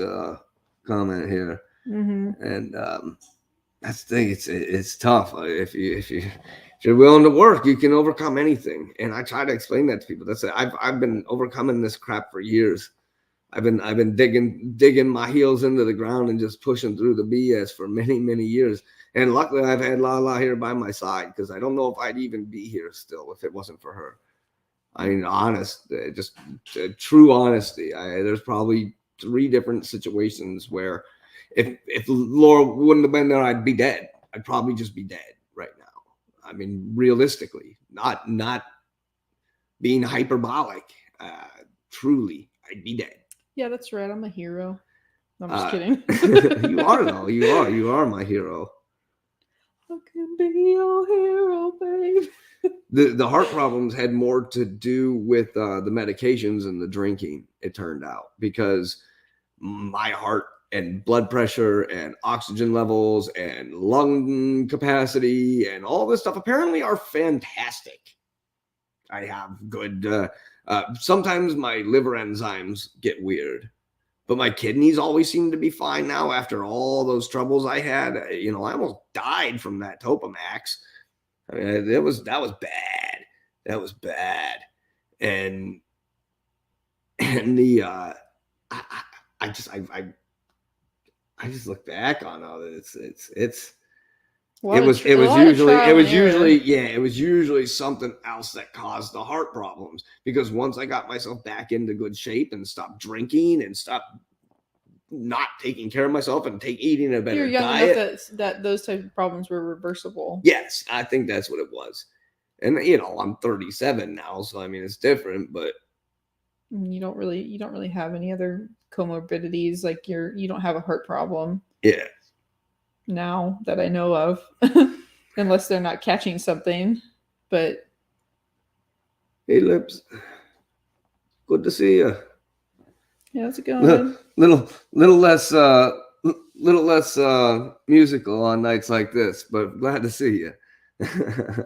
comment here, and that's the thing. It's tough if you're willing to work, you can overcome anything. And I try to explain that to people. That's it. I've been overcoming this crap for years. I've been digging my heels into the ground and just pushing through the BS for many, many years. And luckily I've had Lala here by my side, because I don't know if I'd even be here still if it wasn't for her. I mean, just true honesty. There's probably 3 different situations where if Laura wouldn't have been there, I'd be dead. I'd probably just be dead right now. I mean, realistically, not being hyperbolic. Truly, I'd be dead. Yeah, that's right. I'm a hero. I'm just kidding. You are though. You are my hero. I can be your hero, babe. The heart problems had more to do with the medications and the drinking, it turned out, because my heart and blood pressure and oxygen levels and lung capacity and all this stuff apparently are fantastic. I have good, sometimes my liver enzymes get weird, but my kidneys always seem to be fine now after all those troubles I had. I almost died from that Topamax. I mean, that was bad. That was bad. And the, I just look back on all this. It was usually something else that caused the heart problems, because once I got myself back into good shape and stopped drinking and stopped not taking care of myself and eating a better You're young diet, enough that those type of problems were reversible. Yes, I think that's what it was. And I'm 37 now, so I mean it's different, but you don't really have any other comorbidities. Like you don't have a heart problem. Yeah. Now that I know of, unless they're not catching something. But hey, Lips, good to see you. Yeah, how's it going? Little less musical on nights like this, but glad to see you.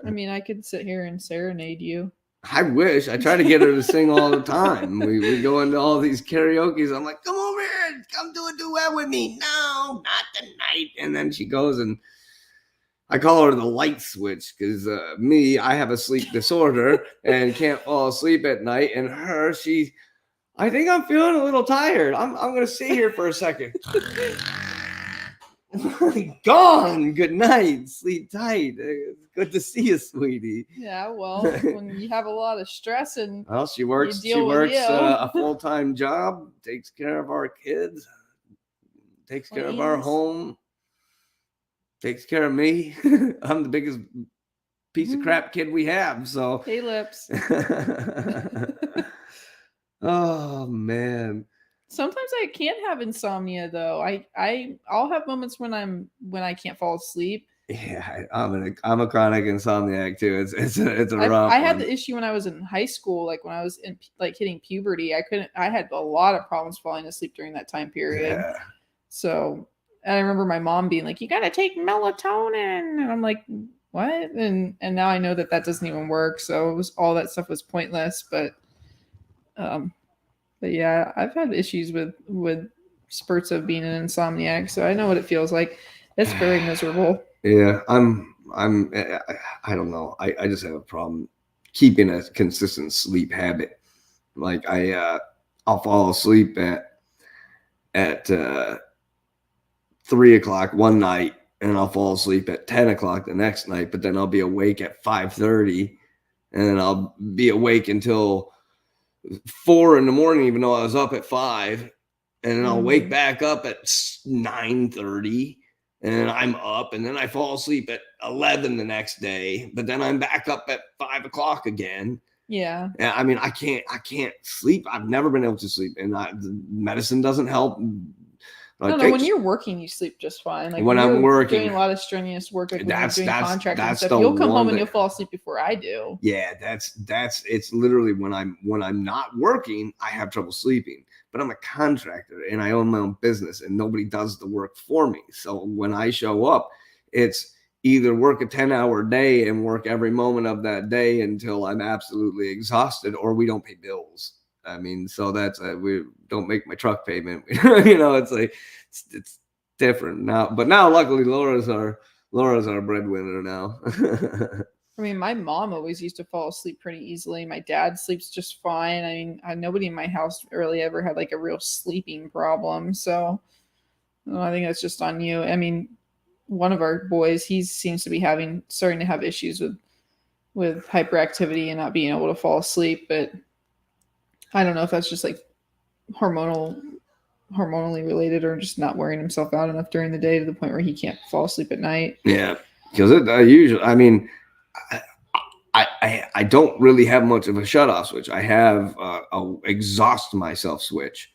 I mean, I could sit here and serenade you. I wish. I try to get her to sing all the time. We go into all these karaoke's. I'm like, come over here, come do a duet with me. No, not tonight. And then she goes, and I call her the light switch, because I have a sleep disorder and can't fall asleep at night. And her, I think I'm feeling a little tired. I'm going to sit here for a second. Gone. Good night. Sleep tight. Good to see you, sweetie. Yeah, well, when you have a lot of stress and she works a full-time job, takes care of our kids, takes care of our home, takes care of me. I'm the biggest piece of crap kid we have. So hey, Lips. Oh man. Sometimes I can't have insomnia though. I'll have moments when I can't fall asleep. Yeah, I'm a chronic insomniac too. It's a rough. I had the issue when I was in high school, like when I was in hitting puberty. I had a lot of problems falling asleep during that time period. Yeah. So I remember my mom being like, "You got to take melatonin," and I'm like, "What?" And now I know that doesn't even work. So all that stuff was pointless. But yeah, I've had issues with spurts of being an insomniac, so I know what it feels like. It's very miserable. Yeah, I don't know. I just have a problem keeping a consistent sleep habit. Like I'll fall asleep at 3 o'clock one night, and I'll fall asleep at 10 o'clock the next night, but then I'll be awake at 5:30, and then I'll be awake until 4 in the morning, even though I was up at 5, and then I'll wake back up at 9:30, and I'm up, and then I fall asleep at 11 the next day, but then I'm back up at 5 o'clock again. Yeah. I mean, I can't sleep. I've never been able to sleep, and the medicine doesn't help. I don't know. When you're working, you sleep just fine. Like when I'm working, doing a lot of strenuous work, like when you're doing contracting and stuff, the you'll come home one and you'll fall asleep before I do. Yeah, it's literally when I'm not working, I have trouble sleeping. But I'm a contractor and I own my own business, and nobody does the work for me. So when I show up, it's either work a 10-hour day and work every moment of that day until I'm absolutely exhausted, or we don't pay bills. I mean, so that's we don't make my truck payment. You know, it's like it's different now. But now, luckily, Laura's our breadwinner now. I mean, my mom always used to fall asleep pretty easily. My dad sleeps just fine. I mean, nobody in my house really ever had like a real sleeping problem. So I think that's just on you. I mean, one of our boys, he seems to be starting to have issues with hyperactivity and not being able to fall asleep. But I don't know if that's just like hormonally related, or just not wearing himself out enough during the day to the point where he can't fall asleep at night. Yeah, because usually, I mean, I don't really have much of a shut-off switch. I have a exhaust myself switch.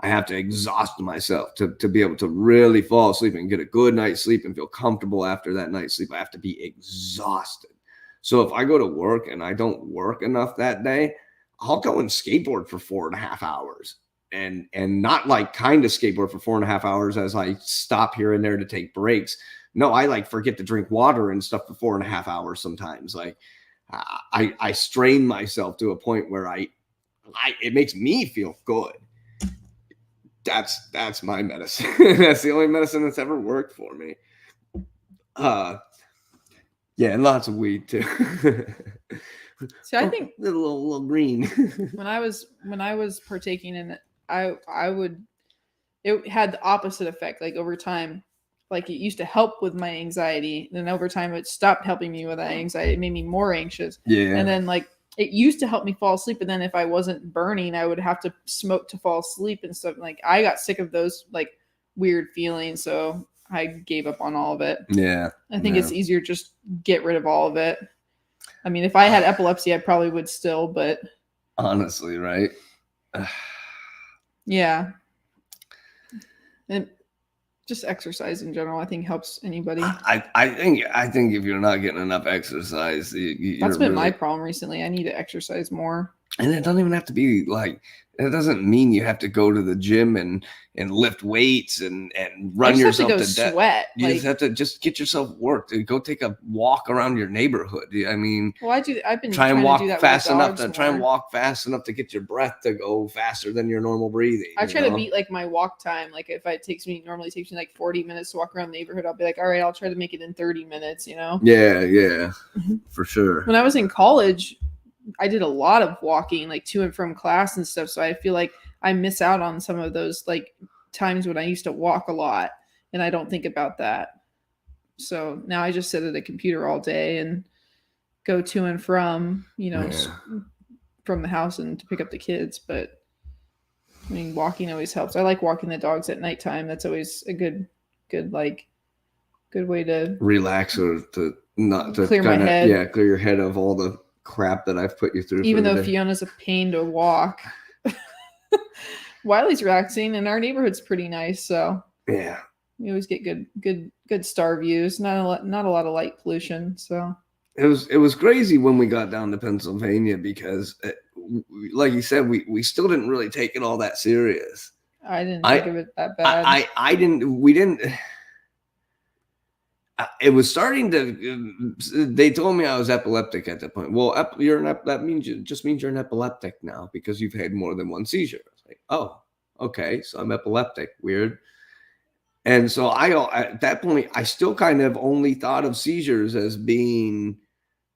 I have to exhaust myself to be able to really fall asleep and get a good night's sleep and feel comfortable after that night's sleep. I have to be exhausted. So if I go to work and I don't work enough that day, I'll go and skateboard for 4.5 hours, and not like kind of skateboard for 4.5 hours as I stop here and there to take breaks. No, I like forget to drink water and stuff for 4.5 hours sometimes. Like I strain myself to a point where it makes me feel good. That's my medicine. That's the only medicine that's ever worked for me. Yeah, and lots of weed too. See, I think a little green. when I was partaking in it, it had the opposite effect. Like over time, like it used to help with my anxiety. Then over time, it stopped helping me with that anxiety. It made me more anxious. Yeah. And then like it used to help me fall asleep. And then if I wasn't burning, I would have to smoke to fall asleep and stuff. Like I got sick of those like weird feelings. So I gave up on all of it. Yeah. I think it's easier just get rid of all of it. I mean, if I had epilepsy, I probably would still, but honestly, right? Yeah. And just exercise in general, I think helps anybody. I think if you're not getting enough exercise, that's been my problem recently. I need to exercise more. And it doesn't even have to be like, it doesn't mean you have to go to the gym and lift weights and run yourself to death. Sweat. You just have to just get yourself worked. Go take a walk around your neighborhood. I mean, well, I've been trying to walk fast enough to get your breath to go faster than your normal breathing. I try to beat like my walk time. Like if it normally takes me like 40 minutes to walk around the neighborhood, I'll be like, all right, I'll try to make it in 30 minutes, you know? Yeah, for sure. When I was in college, I did a lot of walking, like to and from class and stuff. So I feel like I miss out on some of those like times when I used to walk a lot, and I don't think about that. So now I just sit at a computer all day and go to and from, from the house and to pick up the kids. But I mean, walking always helps. I like walking the dogs at nighttime. That's always a good way to relax or to not to clear my head. Yeah, clear your head of all the crap that I've put you through. Even though Fiona's a pain to walk. Wiley's relaxing, and our neighborhood's pretty nice, so yeah, we always get good star views. Not a lot of light pollution. So it was crazy when we got down to Pennsylvania because, like you said, we still didn't really take it all that serious. I didn't think of it that bad. I didn't. We didn't. It was starting to. They told me I was epileptic at that point. Well, that means you're an epileptic now because you've had more than one seizure. Like, oh, okay, so I'm epileptic. Weird. And so at that point, I still kind of only thought of seizures as being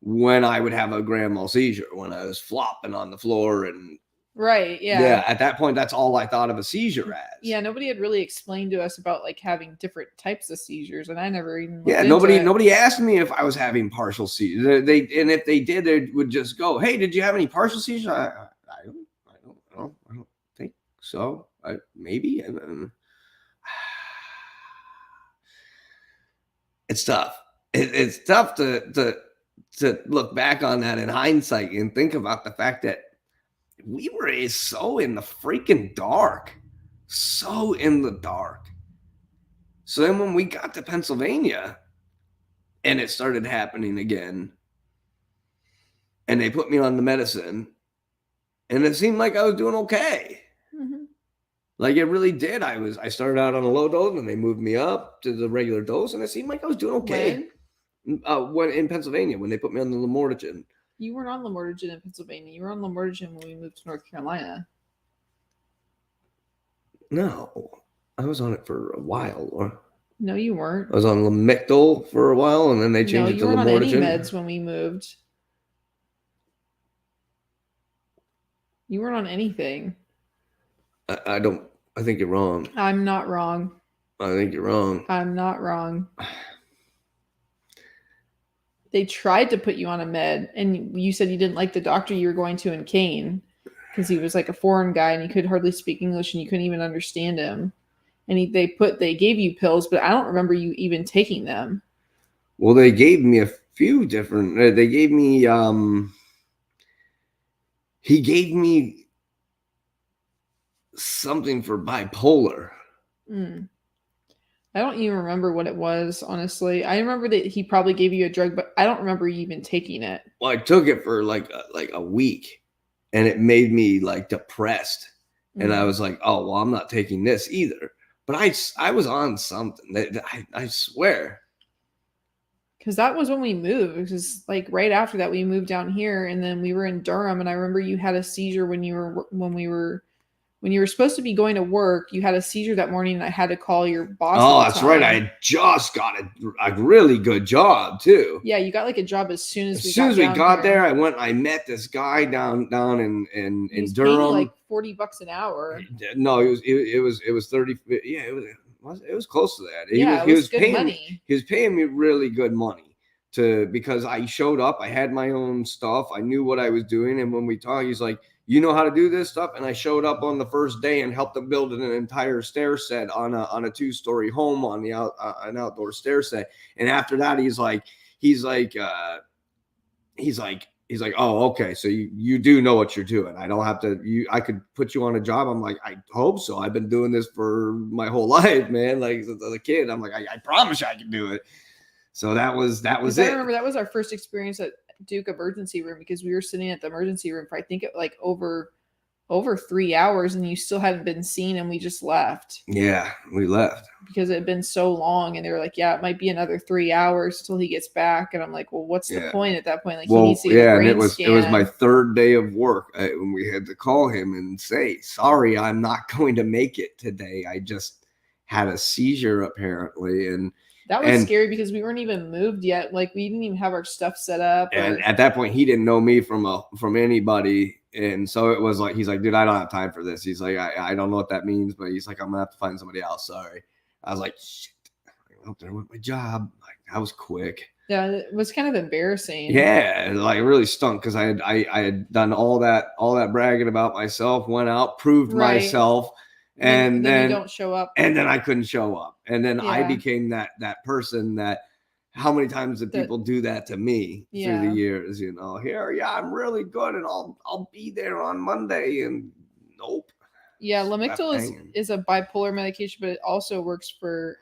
when I would have a grand mal seizure, when I was flopping on the floor and Right. Yeah. Yeah. At that point, that's all I thought of a seizure as. Yeah. Nobody had really explained to us about like having different types of seizures, and I never even looked Yeah, into it. nobody asked me if I was having partial seizures. And if they did, they would just go, "Hey, did you have any partial seizures?" I don't think so. Maybe. It's tough. It's tough to look back on that in hindsight and think about the fact that we were so in the freaking dark, so in the dark. So then when we got to Pennsylvania and it started happening again, and they put me on the medicine, and it seemed like I was doing okay. Mm-hmm. Like it really did. I started out on a low dose, and they moved me up to the regular dose, and it seemed like I was doing okay. When in Pennsylvania, when they put me on the Lamortigen. You weren't on Lamortigen in Pennsylvania. You were on Lamortigen when we moved to North Carolina. No, I was on it for a while, Laura. No, you weren't. I was on Lamictal for a while, and then they changed it to Lamortigen. No, you weren't on any meds when we moved. You weren't on anything. I think you're wrong. I'm not wrong. I think you're wrong. I'm not wrong. They tried to put you on a med, and you said you didn't like the doctor you were going to in Kane because he was like a foreign guy and he could hardly speak English and you couldn't even understand him. And they gave you pills, but I don't remember you even taking them. Well, they gave me a few different. They gave me. He gave me something for bipolar. I don't even remember what it was, honestly. I remember that he probably gave you a drug, but I don't remember you even taking it. Well, I took it for like a week, and it made me like depressed. And I was like, oh, well, I'm not taking this either. But I was on something. I swear. Because that was when we moved. Because like right after that, we moved down here, and then we were in Durham. And I remember you had a seizure when you were supposed to be going to work. You had a seizure that morning, and I had to call your boss. Oh, that's right. I had just got a really good job too. Yeah, you got like a job as soon as we got there. I went. I met this guy down in Durham. Like $40 an hour. No, it was 30. Yeah, it was close to that. He was good money. He was paying me really good money because I showed up. I had my own stuff. I knew what I was doing, and when we talked, he's like, you know how to do this stuff? And I showed up on the first day and helped them build an entire stair set on a 2-story home on the an outdoor stair set. And after that, he's like, oh, okay. So you do know what you're doing. I don't have to, I could put you on a job. I'm like, I hope so. I've been doing this for my whole life, man. Like as a kid, I'm like, I promise you I can do it. So that was it. I remember that was our first experience at Duke emergency room, because we were sitting at the emergency room for I think like over 3 hours, and you still hadn't been seen, and we just left. Yeah, we left because it had been so long, and they were like, yeah, it might be another 3 hours till he gets back. And I'm like, well, what's the point at that point? Like, he needs to get a brain scan. It was my third day of work when we had to call him and say, sorry, I'm not going to make it today. I just had a seizure apparently. And that was scary because we weren't even moved yet. Like, we didn't even have our stuff set up. And at that point, he didn't know me from anybody. And so it was like, he's like, dude, I don't have time for this. He's like, I don't know what that means, but he's like, I'm gonna have to find somebody else. Sorry. I was like, shit, I went there with my job. Like, that was quick. Yeah, it was kind of embarrassing. Yeah, like it really stunk because I had done all that bragging about myself, went out, proved myself. And then you don't show up, and then I couldn't show up, and then I became that person that. How many times did people do that to me through the years? You know, I'm really good, and I'll be there on Monday, and nope. Yeah, Lamictal is a bipolar medication, but it also works for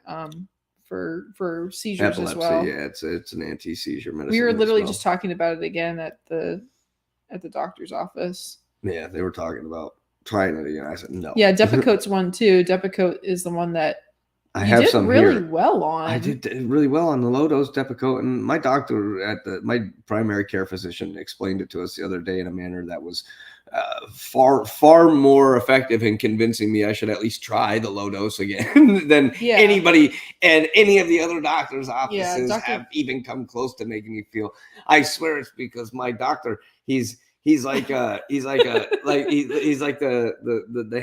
seizures Epilepsy, as well. Yeah, it's an anti-seizure medicine. We were literally just talking about it again at the doctor's office. Yeah, they were talking about trying it again. I said no. Yeah, Depakote's one too. Depakote is the one that I have some really well on. I did really well on the low dose Depakote, and my doctor my primary care physician explained it to us the other day in a manner that was far more effective in convincing me I should at least try the low dose again than anybody and any of the other doctors' offices have even come close to making me feel. I swear it's because my doctor, he's He's like he's like the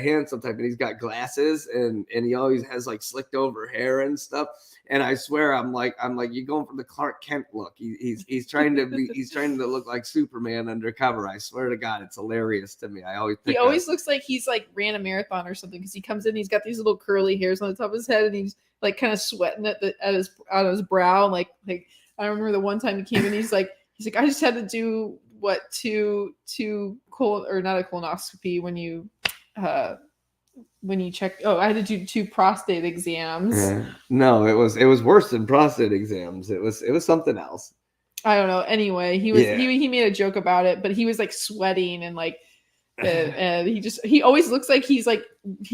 handsome type, and he's got glasses, and he always has like slicked over hair and stuff. And I swear, I'm like you're going for the Clark Kent look. He's trying to look like Superman undercover. I swear to God, it's hilarious to me. I always he always looks like he's like ran a marathon or something, because he comes in, he's got these little curly hairs on the top of his head, and he's like kind of sweating at his brow. Like I remember the one time he came in, he's like I just had to do two colon, or not a colonoscopy, when you check. Oh, I had to do 2 prostate exams. No, it was worse than prostate exams. It was something else. I don't know. Anyway, he made a joke about it, but he was like sweating and like, and he always looks like he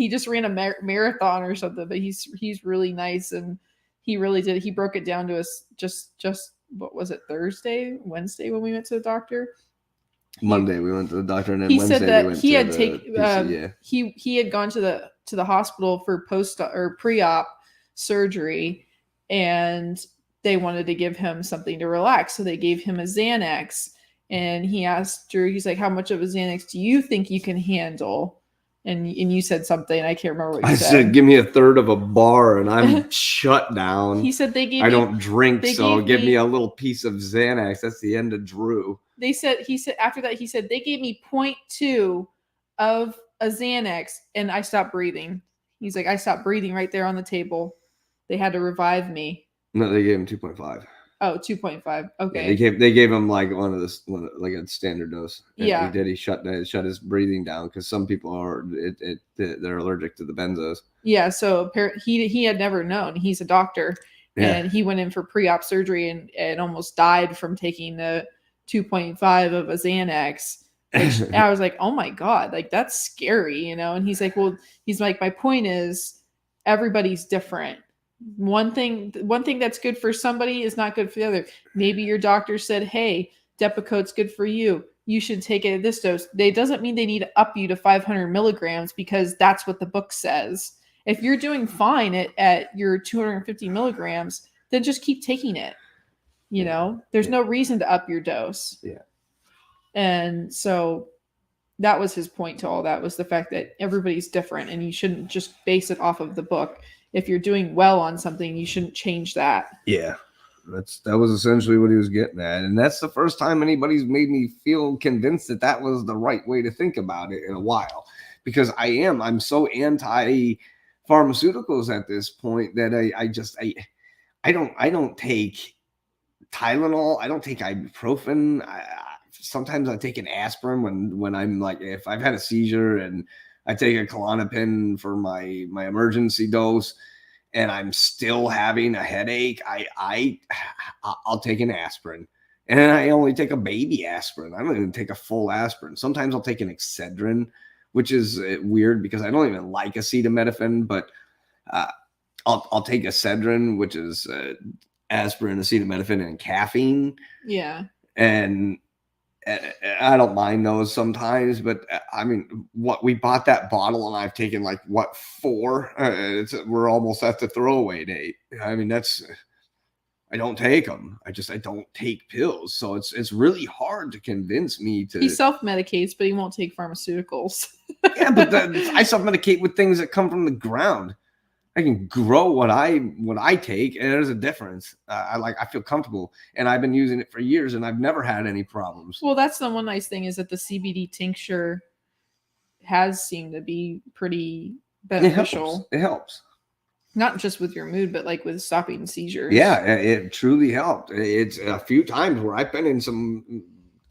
just ran a marathon or something. But he's really nice, and he really did. He broke it down to us just what was it, Wednesday when we went to the doctor. Monday we went to the doctor, and then he Wednesday said that we went he to had the he had gone to the hospital for post or pre-op surgery, and they wanted to give him something to relax, so they gave him a Xanax. And he asked Drew, he's like, how much of a Xanax do you think you can handle? And you said something, I can't remember what you said. I said, give me a third of a bar and I'm shut down. He said I don't drink, so give me a little piece of Xanax. That's the end of Drew. He said after that, he said, they gave me 0.2 of a Xanax and I stopped breathing. He's like, I stopped breathing right there on the table. They had to revive me. No, they gave him 2.5. Oh, 2.5. Okay. Yeah, they gave him like like a standard dose. And yeah. He shut his breathing down, because some people they're allergic to the benzos. Yeah. So he had never known. He's a doctor, and he went in for pre-op surgery and almost died from taking the 2.5 of a Xanax. Which I was like, oh my God, like that's scary, And he's like, my point is, everybody's different. One thing that's good for somebody is not good for the other. Maybe your doctor said, hey, Depakote's good for you. You should take it at this dose. It doesn't mean they need to up you to 500 milligrams because that's what the book says. If you're doing fine at your 250 milligrams, then just keep taking it. There's no reason to up your dose. Yeah. And so that was his point to all that, was the fact that everybody's different and you shouldn't just base it off of the book. If you're doing well on something, you shouldn't change that. Yeah. That was essentially what he was getting at. And that's the first time anybody's made me feel convinced that was the right way to think about it in a while. Because I'm so anti pharmaceuticals at this point that I don't take Tylenol. I don't take ibuprofen. Sometimes I take an aspirin when I'm like, if I've had a seizure, and I take a Klonopin for my emergency dose and I'm still having a headache, I'll take an aspirin. And I only take a baby aspirin. I don't even take a full aspirin. Sometimes I'll take an Excedrin, which is weird because I don't even like acetaminophen, but I'll take Excedrin, which is aspirin, acetaminophen, and caffeine. Yeah. And I don't mind those sometimes, but I mean, we bought that bottle and I've taken 4? We're almost at the throwaway date. I mean, I don't take them. I don't take pills. So it's really hard to convince me to. He self-medicates, but he won't take pharmaceuticals. Yeah, but I self-medicate with things that come from the ground. I can grow what I take, and there's a difference. I feel comfortable, and I've been using it for years, and I've never had any problems. Well, that's the one nice thing, is that the CBD tincture has seemed to be pretty beneficial. It helps. Not just with your mood, but with stopping seizures. Yeah, it truly helped. It's a few times where I've been in some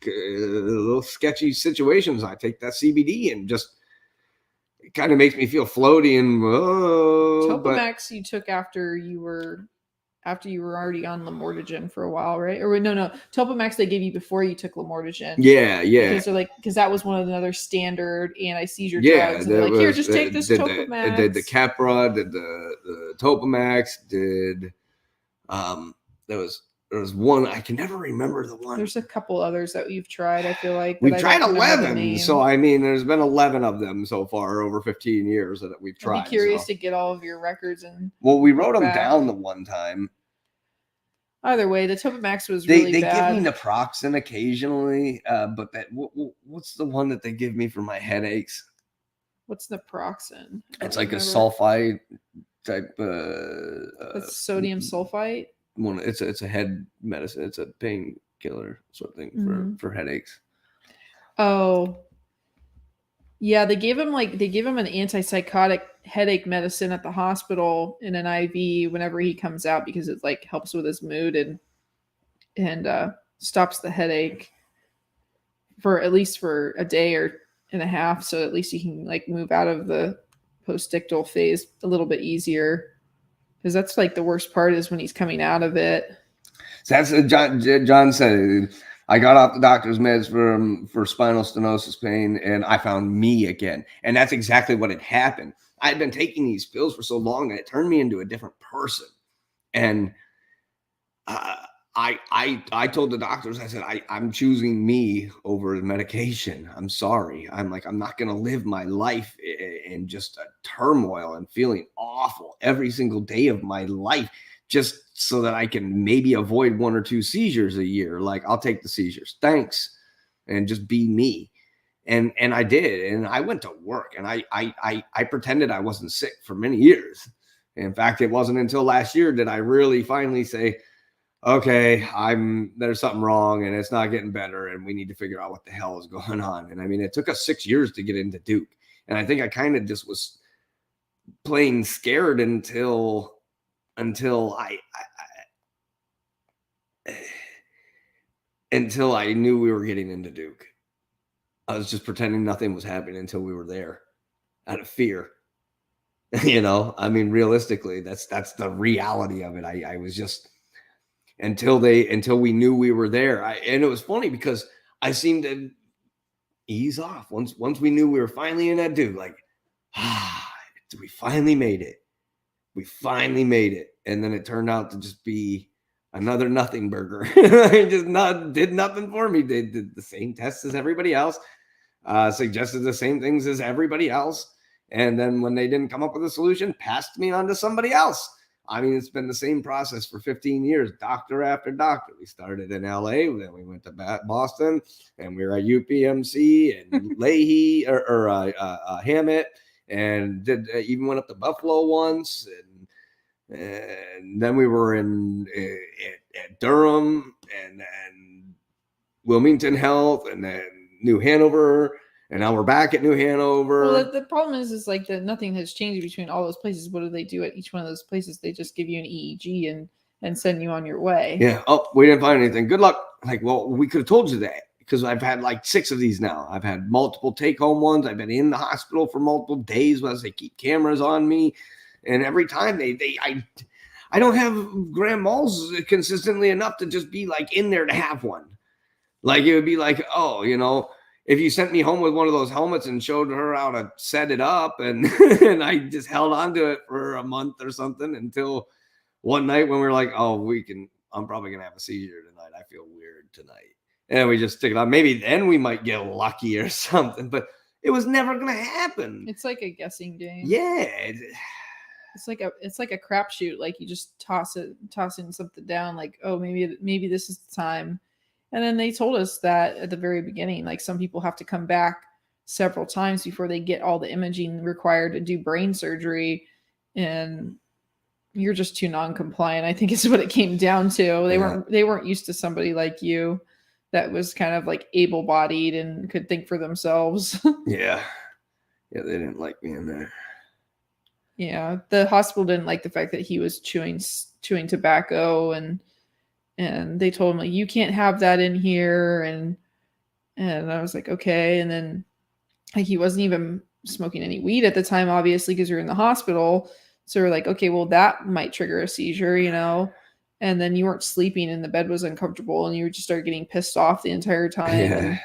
little sketchy situations. I take that CBD and just. It kind of makes me feel floaty and Topamax you took after you were already on Lamortigen for a while, right? Or no, Topamax they gave you before you took Lamortigen. Yeah. Because that was one of the other standard anti-seizure drugs. And here, just take this Topamax. Did the Capra, did the Topamax, did there was one, I can never remember the one. There's a couple others that you've tried, I feel like. We've tried 11. So, I mean, there's been 11 of them so far over 15 years that we've tried. I'd be curious to get all of your records. Well, we wrote them down the one time. Either way, the Topamax was They really give bad. me naproxen occasionally, but that what's the one that they give me for my headaches? What's naproxen? I It's don't like a remember. sulfide type. That's sodium sulfite. One. It's a head medicine. It's a painkiller sort of thing for headaches. Oh, yeah. They gave him an antipsychotic headache medicine at the hospital in an IV whenever he comes out because it like helps with his mood and stops the headache for at least for a day or and a half, so at least he can like move out of the postictal phase a little bit easier. Because that's like the worst part is when he's coming out of it. So that's John said. I got off the doctor's meds for spinal stenosis pain, and I found me again. And that's exactly what had happened. I had been taking these pills for so long that it turned me into a different person. And I told the doctors, I said, I'm choosing me over the medication. I'm sorry. I'm not going to live my life in just a turmoil and feeling awful every single day of my life just so that I can maybe avoid 1 or 2 seizures a year. Like, I'll take the seizures. Thanks. And just be me. And I did. And I went to work and I pretended I wasn't sick for many years. In fact, it wasn't until last year that I really finally say, okay, there's something wrong and it's not getting better and we need to figure out what the hell is going on. And I mean, it took us 6 years to get into Duke. And I think I kind of just was playing scared until I knew we were getting into Duke. I was just pretending nothing was happening until we were there out of fear. I mean, realistically, that's the reality of it. I was just until we knew we were there. And it was funny because I seemed to ease off once we knew we were finally in that Duke. Like, we finally made it. We finally made it. And then it turned out to just be another nothing burger. It just did nothing for me. They did the same tests as everybody else, suggested the same things as everybody else. And then when they didn't come up with a solution, passed me on to somebody else. I mean, it's been the same process for 15 years, doctor after doctor. We started in LA, then we went to Boston, and we were at UPMC and Leahy or Hammett, and even went up to Buffalo once, and then we were at Durham, and then Wilmington Health, and then New Hanover. And now we're back at New Hanover. Well, the problem is like that nothing has changed between all those places. What do they do at each one of those places? They just give you an EEG and send you on your way. Yeah. Oh, we didn't find anything. Good luck. Like, well, we could have told you that because I've had like 6 of these now. I've had multiple take-home ones. I've been in the hospital for multiple days because they keep cameras on me. And every time I don't have grand malls consistently enough to just be like in there to have one. Like, it would be like, oh, if you sent me home with one of those helmets and showed her how to set it up and I just held on to it for a month or something until one night when we were like, oh, I'm probably going to have a seizure tonight. I feel weird tonight. And we just stick it on. Maybe then we might get lucky or something, but it was never going to happen. It's like a guessing game. Yeah. It's like a crapshoot. Like, you just tossing something down like, oh, maybe this is the time. And then they told us that at the very beginning, like, some people have to come back several times before they get all the imaging required to do brain surgery. And you're just too non-compliant, I think is what it came down to. They weren't used to somebody like you that was kind of like able-bodied and could think for themselves. Yeah. Yeah, they didn't like me in there. Yeah, the hospital didn't like the fact that he was chewing tobacco, and they told him, like, you can't have that in here, and I was like, okay. And then, like, he wasn't even smoking any weed at the time, obviously, because you're in the hospital. So we're like, okay, well, that might trigger a seizure, and then you weren't sleeping and the bed was uncomfortable and you just started getting pissed off the entire time. Yeah.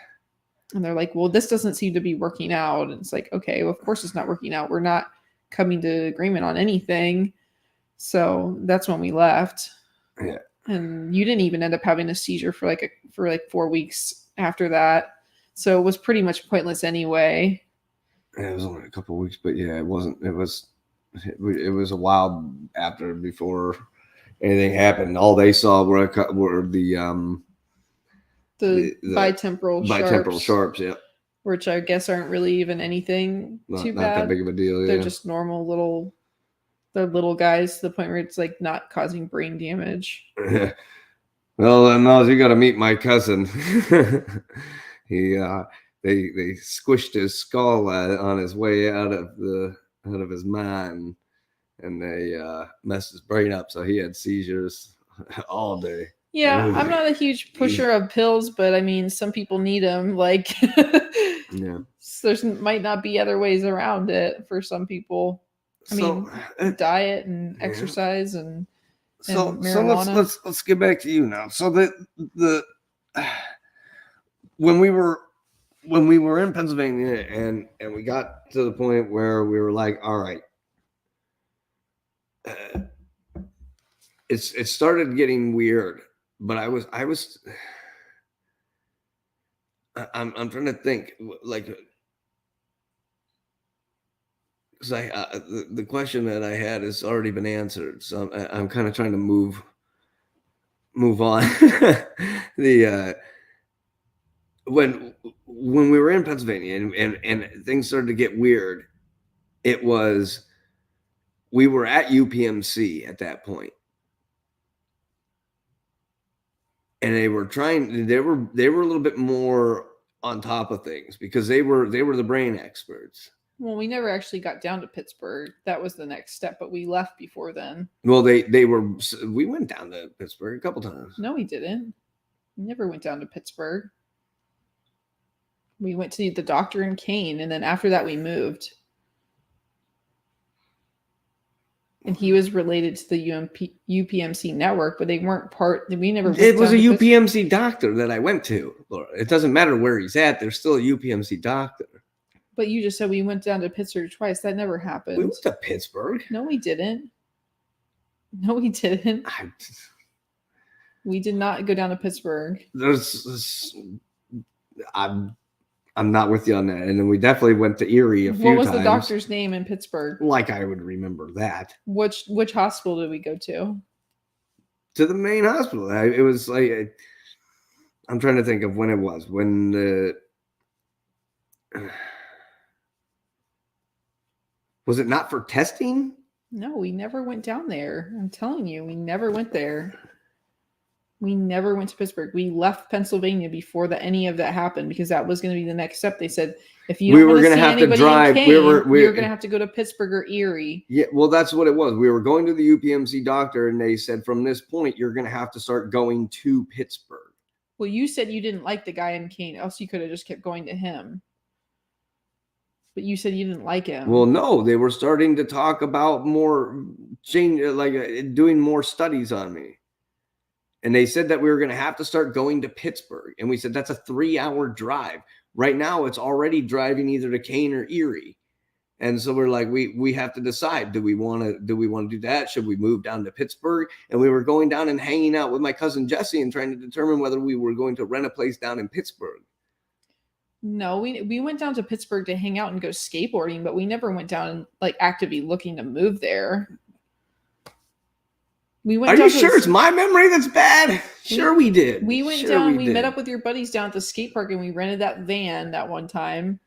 And they're like, well, this doesn't seem to be working out. And it's like, okay, well, of course it's not working out. We're not coming to agreement on anything. So that's when we left. Yeah. And you didn't even end up having a seizure for like 4 weeks after that. So it was pretty much pointless anyway. It was only a couple of weeks, but yeah, it wasn't. It was a while before anything happened. All they saw were the bitemporal sharps, yeah. Which I guess aren't really even anything too Not bad. that big of a deal. They're Yeah. just normal little guys to the point where it's like not causing brain damage. Well, then you got to meet my cousin. They squished his skull on his way out of his mind, and they messed his brain up, so he had seizures all day. Yeah, I'm not a huge pusher of pills, but I mean, some people need them. Like, yeah, so there might not be other ways around it for some people. I mean, diet and exercise and marijuana. So let's get back to you now. So the when we were in Pennsylvania and we got to the point where we were like, all right, it started getting weird, but I'm trying to think, like, because the question that I had has already been answered, so I'm kind of trying to move on. When we were in Pennsylvania and things started to get weird, we were at UPMC at that point. And they were a little bit more on top of things because they were the brain experts. Well, we never actually got down to Pittsburgh. That was the next step, but we left before then. Well, we went down to Pittsburgh a couple times. No, we didn't. We never went down to Pittsburgh. We went to the doctor in Kane, and then after that we moved. And he was related to the UPMC network, but they weren't part. We never. It was a UPMC doctor that I went to, Laura. It doesn't matter where he's at. There's still a UPMC doctor. But you just said we went down to Pittsburgh twice. That never happened. We went to Pittsburgh. No, we didn't. No, we didn't. We did not go down to Pittsburgh. I'm not with you on that. And then we definitely went to Erie a few times. What was the doctor's name in Pittsburgh? Like I would remember that. Which hospital did we go to? To the main hospital. It was like, I'm trying to think of when it was. Was it not for testing? No, we never went down there. I'm telling you, we never went there. We never went to Pittsburgh. We left Pennsylvania before any of that happened because that was going to be the next step. They said, if you don't want to see anybody in Kane, you're going to have to go to Pittsburgh or Erie. Yeah, well, that's what it was. We were going to the UPMC doctor, and they said, from this point, you're going to have to start going to Pittsburgh. Well, you said you didn't like the guy in Kane, else you could have just kept going to him. But you said you didn't like him. Well, no, they were starting to talk about more doing more studies on me. And they said that we were going to have to start going to Pittsburgh. And we said, that's a 3-hour drive. Right now, it's already driving either to Kane or Erie. And so we're like, we have to decide, do we want to do that? Should we move down to Pittsburgh? And we were going down and hanging out with my cousin Jesse and trying to determine whether we were going to rent a place down in Pittsburgh. No, we went down to Pittsburgh to hang out and go skateboarding, but we never went down and like actively looking to move there. We went. Are you sure it's my memory that's bad? Sure, we did. We went down. We met up with your buddies down at the skate park, and we rented that van that one time,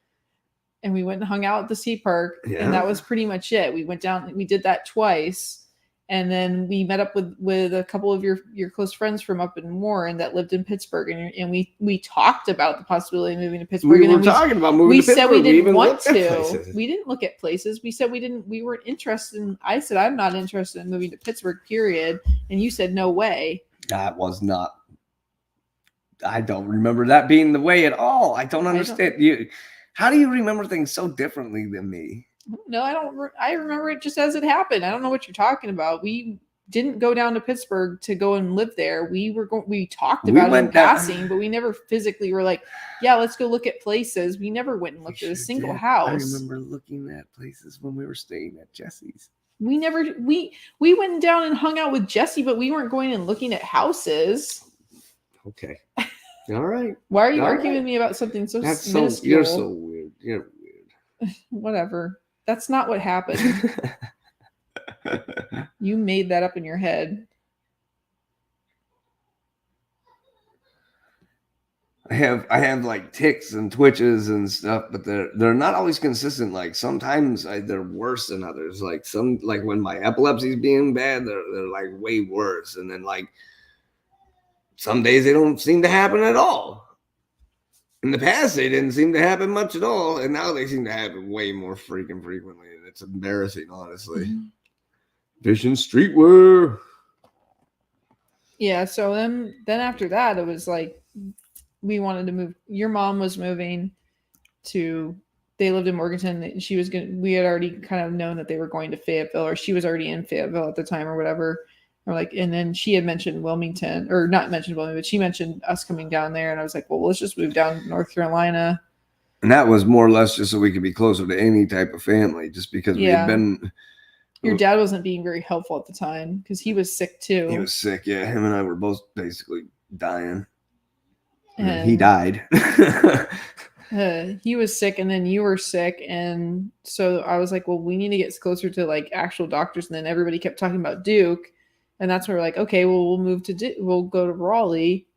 and we went and hung out at the skate park, and that was pretty much it. We went down. We did that twice. And then we met up with a couple of your close friends from up in Warren that lived in Pittsburgh, and we talked about the possibility of moving to Pittsburgh. We were talking about moving to Pittsburgh. We said we didn't want to. We didn't look at places. We said we weren't interested in. I said I'm not interested in moving to Pittsburgh, period. And you said no way. That was not. I don't remember that being the way at all. I don't understand you. How do you remember things so differently than me? No, I don't. I remember it just as it happened. I don't know what you're talking about. We didn't go down to Pittsburgh to go and live there. We talked about it in passing, but we never physically were like, yeah, let's go look at places. We never went and looked at a single house. I remember looking at places when we were staying at Jesse's. We went down and hung out with Jesse, but we weren't going and looking at houses. Okay. All right. Why are you arguing with me about something so minuscule? You're so weird. You're weird. Whatever. That's not what happened. You made that up in your head. I have like tics and twitches and stuff, but they're not always consistent. Like sometimes they're worse than others. Like when my epilepsy's being bad, they're like way worse. And then like some days they don't seem to happen at all. In the past, they didn't seem to happen much at all, and now they seem to happen way more freaking frequently, and it's embarrassing, honestly. Vision streetwear. Yeah, so then after that, it was like we wanted to move. Your mom was moving to. They lived in Morganton. She was going. We had already kind of known that they were going to Fayetteville, or she was already in Fayetteville at the time, or whatever. Or like, and then she had mentioned Wilmington, or not mentioned Wilmington, but she mentioned us coming down there, and I was like, well, let's just move down to North Carolina. And that was more or less just so we could be closer to any type of family, just because we had been. Your dad wasn't being very helpful at the time because he was sick too. He was sick, yeah. Him and I were both basically dying. And he died. He was sick, and then you were sick, and so I was like, well, we need to get closer to like actual doctors. And then everybody kept talking about Duke, and that's where we're like, okay, well, we'll move to we'll go to Raleigh,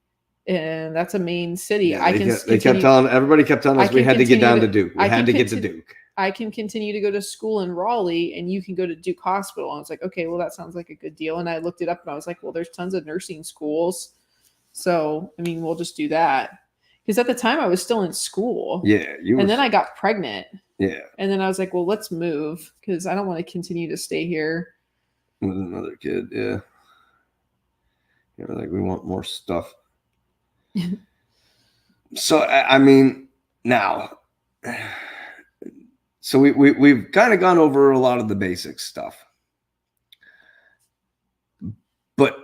and that's a main city. Yeah, everybody kept telling us we had to get down to Duke. We had to get to Duke. I can continue to go to school in Raleigh, and you can go to Duke Hospital. And I was like, okay, well, that sounds like a good deal. And I looked it up, and I was like, well, there's tons of nursing schools. So, I mean, we'll just do that. Because at the time, I was still in school. Yeah. Then I got pregnant. Yeah. And then I was like, well, let's move because I don't want to continue to stay here. With another kid, yeah. Yeah, like we want more stuff. So, I mean, now... So we've kind of gone over a lot of the basic stuff, but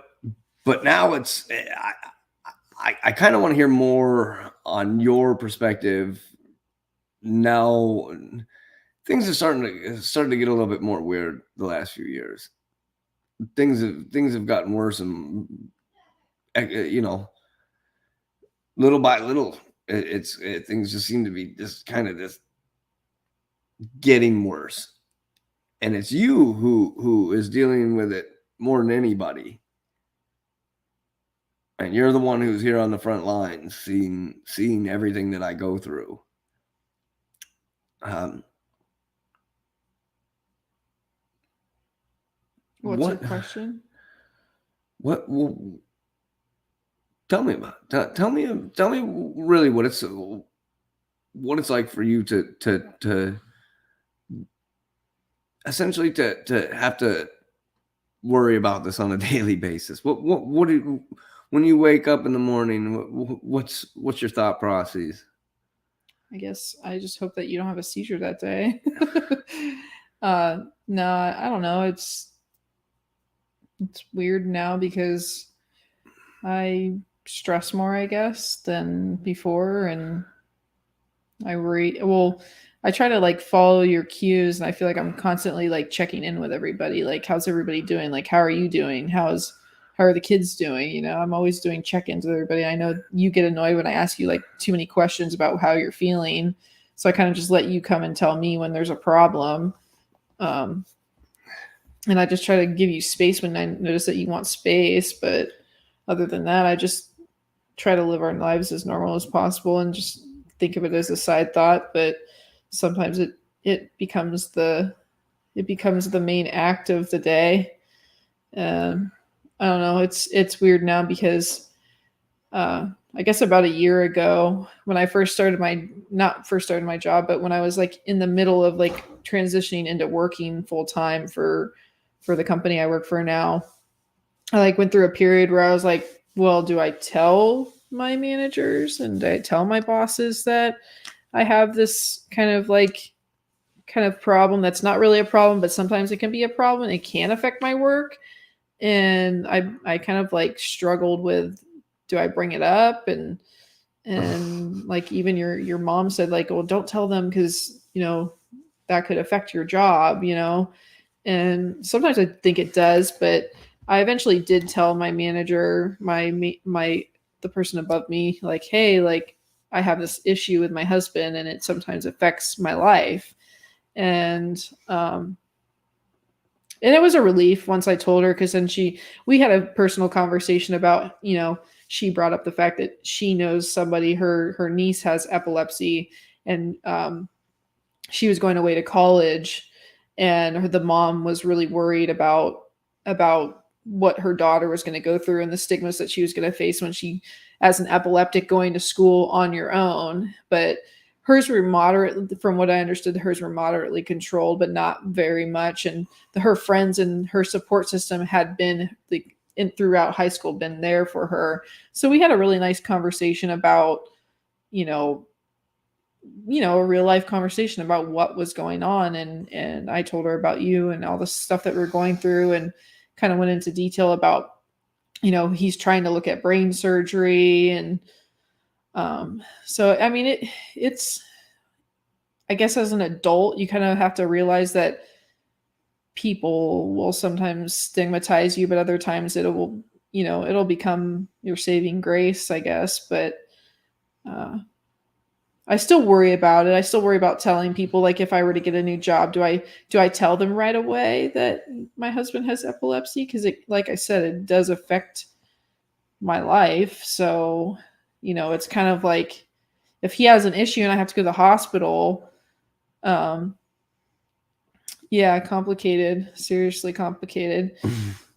now it's I kind of want to hear more on your perspective. Now things are starting to get a little bit more weird the last few years. Things have gotten worse, and little by little, things just seem to be just kind of this. Getting worse, and it's you who is dealing with it more than anybody, and you're the one who's here on the front lines seeing everything that I go through. What's your question? What tell me about tell me really what it's like for you to essentially to have to worry about this on a daily basis. What do you, when you wake up in the morning, what's your thought process? I guess I just hope that you don't have a seizure that day. No, I don't know. It's weird now because I stress more, I guess, than before, and I worry. Well, I try to like follow your cues, and I feel like I'm constantly like checking in with everybody. Like, how's everybody doing? Like, how are you doing? How are the kids doing? You know, I'm always doing check-ins with everybody. I know you get annoyed when I ask you like too many questions about how you're feeling. So I kind of just let you come and tell me when there's a problem. And I just try to give you space when I notice that you want space. But other than that, I just try to live our lives as normal as possible and just think of it as a side thought. But sometimes it becomes the main act of the day. I don't know. It's weird now because I guess about a year ago when I not first started my job, but when I was like in the middle of like transitioning into working full time for the company I work for now, I like went through a period where I was like, well, do I tell my managers and do I tell my bosses that I have this kind of problem that's not really a problem, but sometimes it can be a problem. It can affect my work. And I kind of like struggled with, do I bring it up? And like even your mom said like, well, don't tell them because, you know, that could affect your job, you know? And sometimes I think it does, but I eventually did tell my manager, the person above me, like, hey, like I have this issue with my husband and it sometimes affects my life. And it was a relief once I told her, because then we had a personal conversation about, you know, she brought up the fact that she knows somebody, her niece has epilepsy, and she was going away to college, and the mom was really worried about what her daughter was going to go through and the stigmas that she was going to face when she, as an epileptic, going to school on your own. But hers were moderate, from what I understood, hers were moderately controlled, but not very much. And her friends and her support system had been throughout high school, been there for her. So we had a really nice conversation about, a real life conversation about what was going on. And I told her about you and all the stuff that we're going through, and kind of went into detail about, he's trying to look at brain surgery. And so, I mean, it's, I guess as an adult, you kind of have to realize that people will sometimes stigmatize you, but other times it'll become your saving grace, I guess. But I still worry about it. I still worry about telling people, like, if I were to get a new job, do I tell them right away that my husband has epilepsy? Because like I said, it does affect my life. So, it's kind of like, if he has an issue and I have to go to the hospital, yeah, complicated, seriously complicated.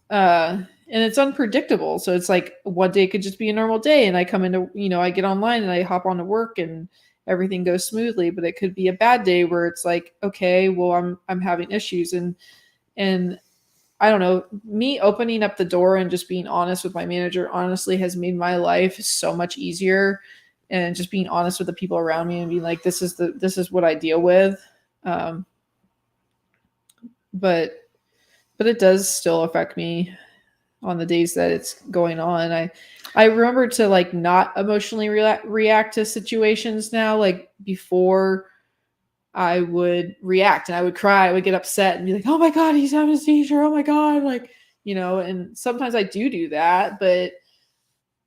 And it's unpredictable. So it's like one day could just be a normal day, and I come into, I get online and I hop on to work and everything goes smoothly, but it could be a bad day where it's like, okay, well, I'm having issues. And I don't know, me opening up the door and just being honest with my manager honestly has made my life so much easier. And just being honest with the people around me and being like, this is what I deal with. But it does still affect me on the days that it's going on. I remember to like not emotionally react to situations now. Like before, I would react and I would cry, I would get upset and be like, oh my God, he's having a seizure. Oh my God. Like, and sometimes I do that, but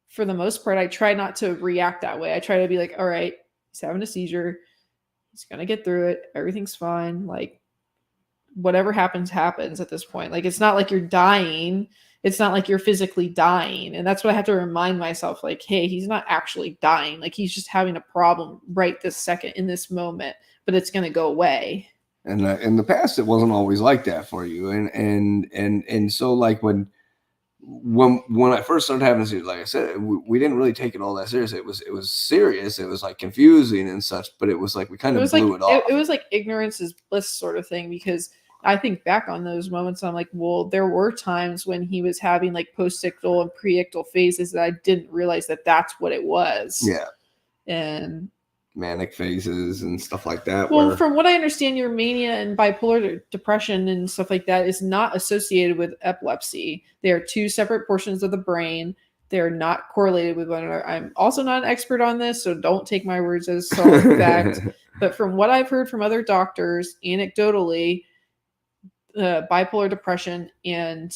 for the most part, I try not to react that way. I try to be like, all right, he's having a seizure. He's going to get through it. Everything's fine. Like, whatever happens at this point. Like, it's not like you're dying. It's not like you're physically dying. And that's what I have to remind myself. Like, hey, he's not actually dying. Like, he's just having a problem right this second in this moment, but it's going to go away. And in the past, it wasn't always like that for you. And so like when I first started having this, like I said, we didn't really take it all that serious. It was serious. It was like confusing and such, but it was like we kind of blew it off. It was like ignorance is bliss sort of thing, because I think back on those moments, I'm like, well, there were times when he was having like postictal and preictal phases that I didn't realize that that's what it was. Yeah. And manic phases and stuff like that. Well, from what I understand, your mania and bipolar depression and stuff like that is not associated with epilepsy. They are two separate portions of the brain. They're not correlated with one another. I'm also not an expert on this, so don't take my words as solid fact. But from what I've heard from other doctors, anecdotally, bipolar depression and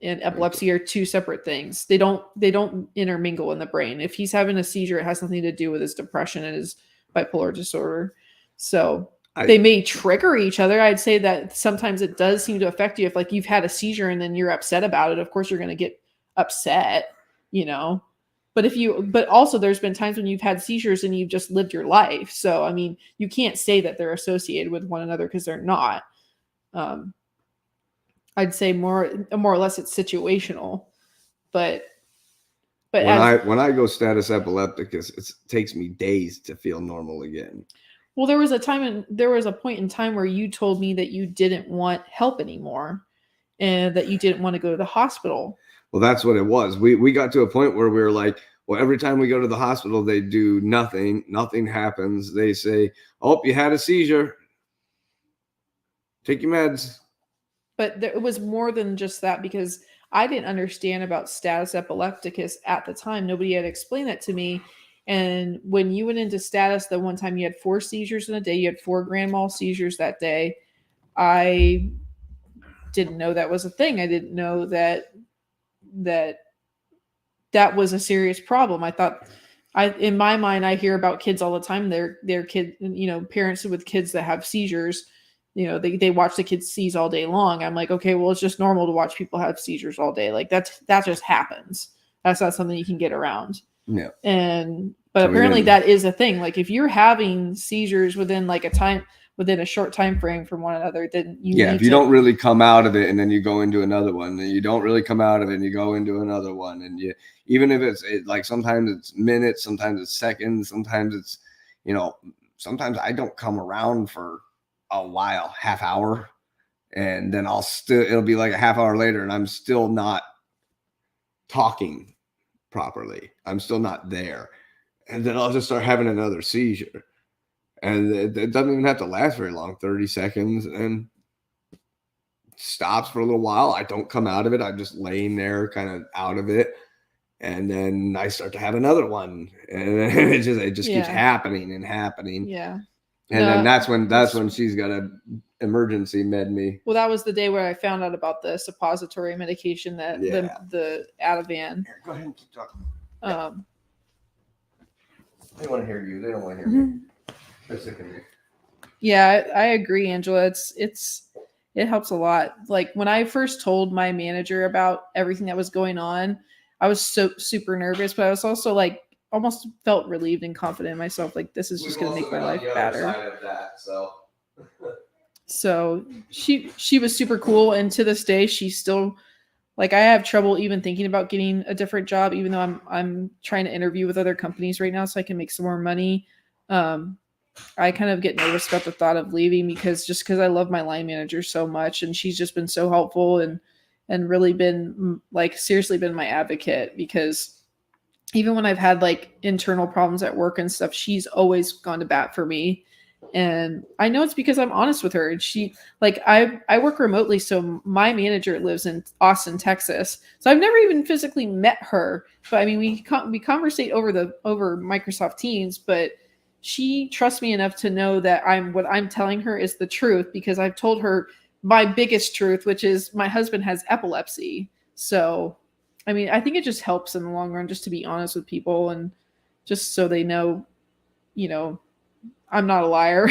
epilepsy are two separate things. They don't intermingle in the brain. If he's having a seizure, it has nothing to do with his depression and his bipolar disorder. So they may trigger each other. I'd say that sometimes it does seem to affect you. If like you've had a seizure and then you're upset about it, of course you're going to get upset, but also there's been times when you've had seizures and you've just lived your life. So, I mean, you can't say that they're associated with one another because they're not. I'd say more or less it's situational, but when I go status epileptic, it takes me days to feel normal again. Well, there was a point in time where you told me that you didn't want help anymore and that you didn't want to go to the hospital. Well, that's what it was. We got to a point where we were like, well, every time we go to the hospital, they do nothing. Nothing happens. They say, oh, you had a seizure. Take your meds. But it was more than just that, because I didn't understand about status epilepticus at the time. Nobody had explained that to me. And when you went into status, the one time you had 4 seizures in a day, you had 4 grand mal seizures that day. I didn't know that was a thing. I didn't know that was a serious problem. I thought, in my mind, I hear about kids all the time. They're kids, parents with kids that have seizures. They watch the kids seize all day long. I'm like, okay, well, it's just normal to watch people have seizures all day. Like that just happens. That's not something you can get around. Yeah. But So apparently even- that is a thing. Like if you're having seizures within a short time frame from one another, then if you don't really come out of it and then you go into another one, and you don't really come out of it and you go into another one, and you, even if it's like sometimes it's minutes, sometimes it's seconds, sometimes it's, sometimes I don't come around for a while, half hour, and then it'll be like a half hour later and I'm still not talking properly. I'm still not there. And then I'll just start having another seizure. And it doesn't even have to last very long, 30 seconds, and stops for a little while. I don't come out of it. I'm just laying there kind of out of it. And then I start to have another one. And it just keeps happening and happening. Yeah. And then that's when she's got to emergency med me. Well, that was the day where I found out about the suppository medication that the Ativan. Go ahead and keep talking. They want to hear you. They don't want to hear me. They're sick of me. Yeah, I agree, Angela. It helps a lot. Like when I first told my manager about everything that was going on, I was so super nervous, but I was also like almost felt relieved and confident in myself. Like this is just going to make my life better. So she was super cool, and to this day, she's still like, I have trouble even thinking about getting a different job, even though I'm trying to interview with other companies right now so I can make some more money. I kind of get nervous about the thought of leaving because I love my line manager so much, and she's just been so helpful and really been like seriously been my advocate, because even when I've had like internal problems at work and stuff, she's always gone to bat for me. And I know it's because I'm honest with her. And she, like, I work remotely, so my manager lives in Austin, Texas. So I've never even physically met her. But I mean, we conversate over Microsoft Teams. But she trusts me enough to know that what I'm telling her is the truth, because I've told her my biggest truth, which is my husband has epilepsy. So, I mean, I think it just helps in the long run just to be honest with people, and just so they know, I'm not a liar.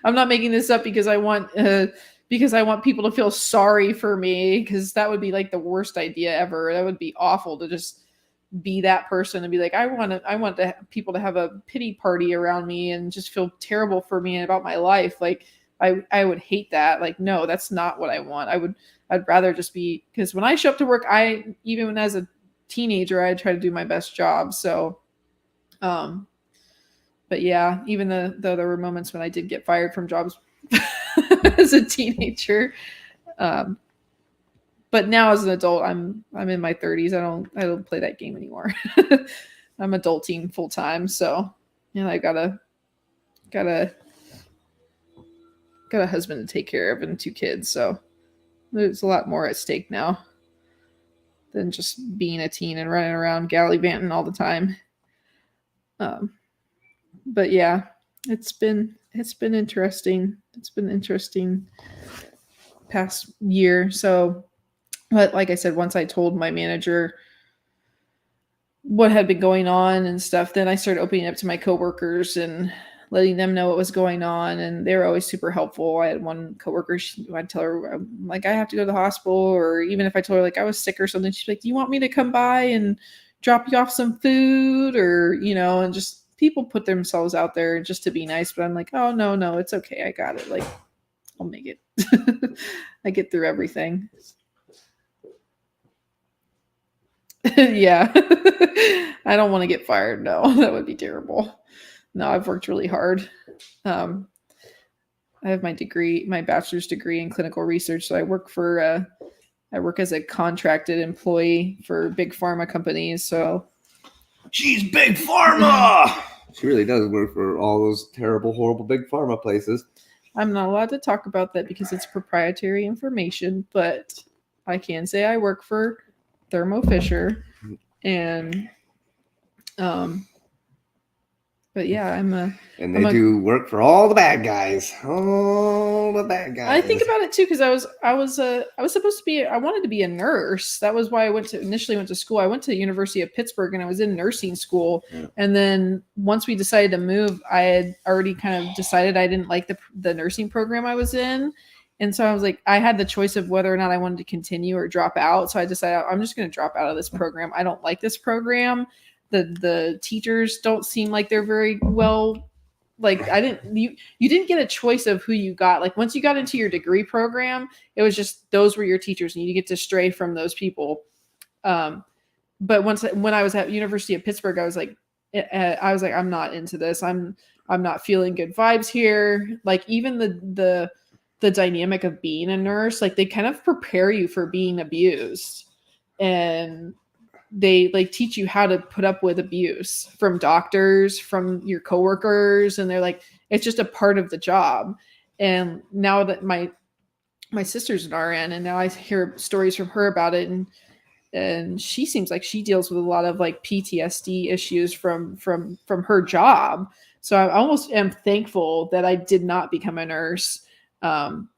I'm not making this up because I want people to feel sorry for me, because that would be like the worst idea ever. That would be awful to just be that person and be like, I want people to have a pity party around me and just feel terrible for me and about my life. Like I would hate that. Like, no, that's not what I want. I'd rather just be, because when I show up to work, even as a teenager, I try to do my best job. So, but yeah, even though there were moments when I did get fired from jobs as a teenager, but now as an adult, I'm in my 30s. I don't play that game anymore. I'm adulting full time, so I got a husband to take care of and 2 kids, so there's a lot more at stake now than just being a teen and running around gallivanting all the time. But yeah, it's been interesting. It's been interesting past year. So, but like I said, once I told my manager what had been going on and stuff, then I started opening up to my coworkers and letting them know what was going on. And they were always super helpful. I had one coworker, I'd tell her, like, I have to go to the hospital, or even if I told her like I was sick or something, she's like, do you want me to come by and drop you off some food, or, and just people put themselves out there just to be nice. But I'm like, oh, no, it's okay. I got it. Like, I'll make it. I get through everything. Yeah. I don't want to get fired. No, that would be terrible. No, I've worked really hard. I have my bachelor's degree in clinical research. So I work as a contracted employee for big pharma companies. So she's big pharma. She really does work for all those terrible, horrible big pharma places. I'm not allowed to talk about that because it's proprietary information, but I can say I work for Thermo Fisher, and but yeah, and they do work for all the bad guys. All the bad guys. I think about it too, because I was supposed to be. I wanted to be a nurse. That was why I initially went to school. I went to the University of Pittsburgh, and I was in nursing school. Yeah. And then once we decided to move, I had already kind of decided I didn't like the nursing program I was in, And so I was like, I had the choice of whether or not I wanted to continue or drop out. So I decided I'm just going to drop out of this program. I don't like this program. The teachers don't seem like they're very well. Like you didn't get a choice of who you got. Like once you got into your degree program, it was just those were your teachers, and you get to stray from those people. But when I was at University of Pittsburgh, I was like, I'm not into this. I'm not feeling good vibes here. Like even the dynamic of being a nurse, like they kind of prepare you for being abused, and they like teach you how to put up with abuse from doctors, from your coworkers, and they're like, it's just a part of the job. And now that my sister's an RN, and now I hear stories from her about it, and she seems like she deals with a lot of like PTSD issues from her job. So I almost am thankful that I did not become a nurse. When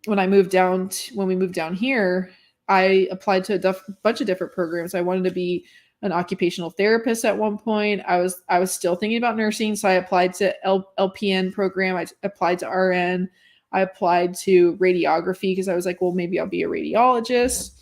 we moved down here, I applied to a bunch of different programs. I wanted to be an occupational therapist at one point. I was still thinking about nursing, so I applied to LPN program. I applied to RN. I applied to radiography because I was like, well, maybe I'll be a radiologist.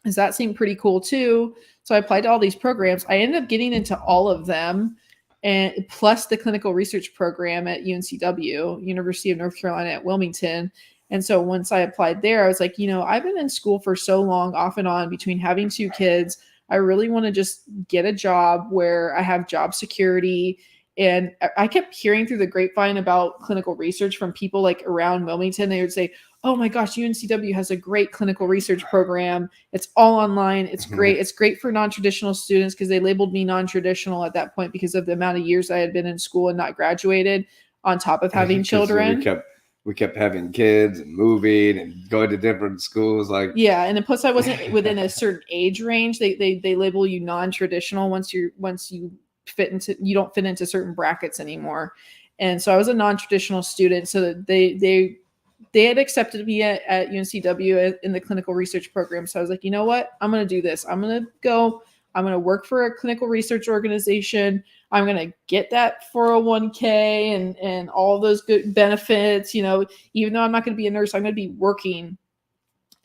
Because that seemed pretty cool too. So I applied to all these programs. I ended up getting into all of them, and plus the clinical research program at UNCW, University of North Carolina at Wilmington. And so once I applied there, I was like, I've been in school for so long, off and on, between having 2 kids. I really want to just get a job where I have job security. And I kept hearing through the grapevine about clinical research from people like around Wilmington. They would say, oh my gosh, UNCW has a great clinical research program. It's all online. It's great. It's great for non-traditional students, because they labeled me non-traditional at that point because of the amount of years I had been in school and not graduated, on top of having children. We kept having kids and moving and going to different schools. Like, yeah. And then plus I wasn't within a certain age range. They label you non-traditional once you don't fit into certain brackets anymore. And so I was a non-traditional student. So that they had accepted me at UNCW in the clinical research program. So I was like, you know what? I'm going to do this. I'm going to work for a clinical research organization. I'm going to get that 401k and all those good benefits, even though I'm not going to be a nurse, I'm going to be working